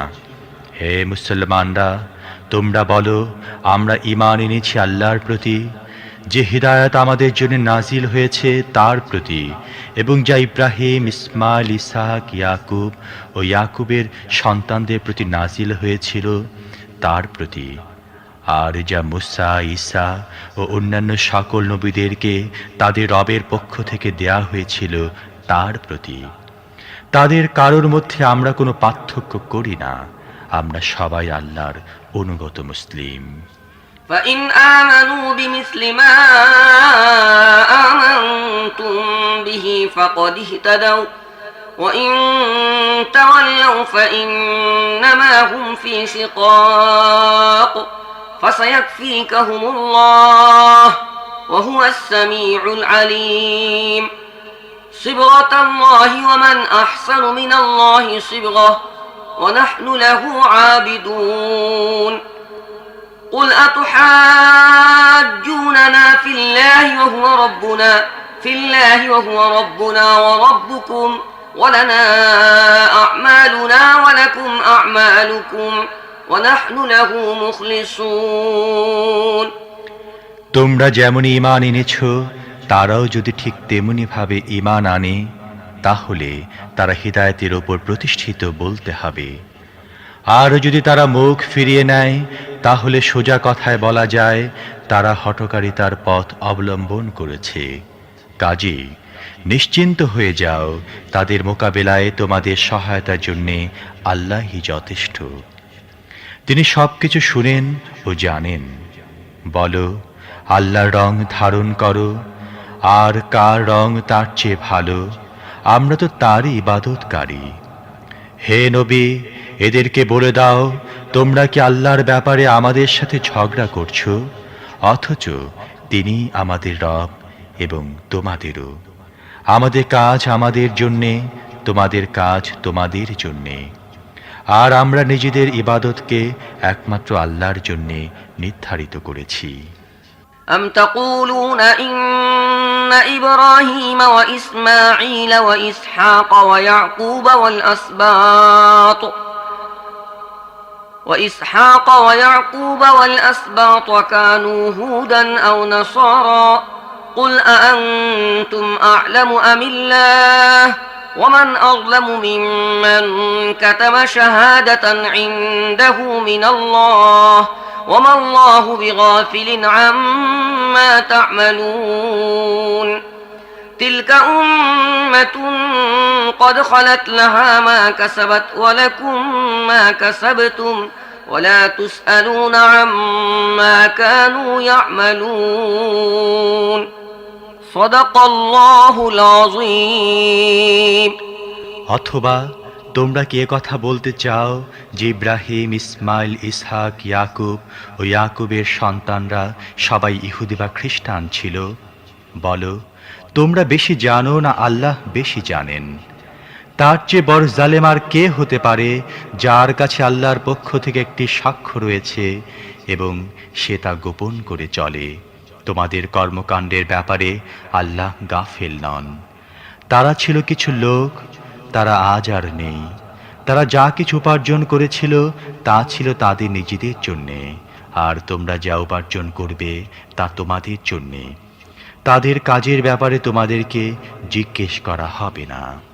হে মুসলমানরা, তোমরা বলো, আমরা ঈমান এনেছি আল্লাহর প্রতি, যে হিদায়াত আমাদের জন্য নাজিল হয়েছে তার প্রতি, এবং যা ইব্রাহিম, ইসমাইল, ইসহাক, ইয়াকুব ও ইয়াকুবের সন্তানদের প্রতি নাজিল হয়েছিল তার প্রতি, আর যা মুসা, ঈসা ও অন্যান্য সকল নবীদেরকে তাদের রবের পক্ষ থেকে দেয়া হয়েছিল তার প্রতি। তাদের কারোর মধ্যে আমরা কোনো পার্থক্য করি না, আমরা সবাই আল্লাহর অনুগত মুসলিম। فإن آمنوا بمثل ما آمنتم به فقد اهتدوا وإن تولوا فإنما هم في شقاق فسيكفيكهم الله وهو السميع العليم صبغة الله ومن أحسن من الله صبغة ونحن له عابدون قل أتحاجوننا في الله وهو ربنا وربكم ولنا أعمالنا ولكم أعمالكم ونحن له مخلصون তোমরা যেমন ঈমান এনেছ তারাও যদি ঠিক তেমনি ভাবে ঈমান আনে তাহলে তারা হিদায়াতের উপর প্রতিষ্ঠিত বলতে হবে। আর যদি তারা মুখ ফিরিয়ে নেয় তাহলে সোজা কথায় বলা যায় তারা হঠকারিতার পথ অবলম্বন করেছে। কাজেই নিশ্চিন্ত হয়ে যাও, তাদের মোকাবেলায় তোমাদের সহায়তার জন্যে আল্লাহই যথেষ্ট। তিনি সবকিছু শুনেন ও জানেন। বলো, আল্লাহর রং ধারণ করো, আর কার রং তার চেয়ে ভালো, আমরা তো তারই ইবাদতকারী। হে নবী, এদেরকে বলে দাও, তোমরা কি আল্লাহর ব্যাপারে আমাদের সাথে ঝগড়া করছো, অথচ তিনি আমাদের রব এবং তোমাদেরও। আমাদের কাজ আমাদের জন্যে, তোমাদের কাজ তোমাদের জন্যে, আর আমরা নিজেদের ইবাদতকে একমাত্র আল্লাহর জন্যে নির্ধারিত করেছি। أم تقولون إن إبراهيم وإسماعيل وإسحاق ويعقوب والأسباط كانوا هودا أو نصارى قل أأنتم أعلم أم الله ومن أظلم ممن كتم شهادة عنده من الله وما الله بغافل عما تعملون تلك أمة قد خلت لها ما كسبت ولكم ما كسبتم ولا تسألون عما كانوا يعملون صدق الله العظيم অথবা তোমরা কি কথা বলতে চাও যে ইব্রাহিম, ইসমাইল, ইসহাক, ইয়াকুব ও ইয়াকুবের সন্তানরা সবাই ইহুদি বা খ্রিস্টান ছিল? বলো, তোমরা বেশি জানো না আল্লাহ বেশি জানেন? তার চেয়ে বড় জালেম আর কে হতে পারে যার কাছে আল্লাহর পক্ষ থেকে একটি সাক্ষ্য রয়েছে এবং সে তা গোপন করে চলে। তোমাদের কর্মকাণ্ডের ব্যাপারে আল্লাহ গাফেল নন। তারা ছিল কিছু লোক, তারা আজ আর নেই। তারা যা কিছু উপার্জন করেছিল তা ছিল তাদের নিজেদের জন্যে, আর তোমরা যা উপার্জন করবে তা তোমাদের জন্যে। তাদের কাজের ব্যাপারে তোমাদেরকে জিজ্ঞেস করা হবে না।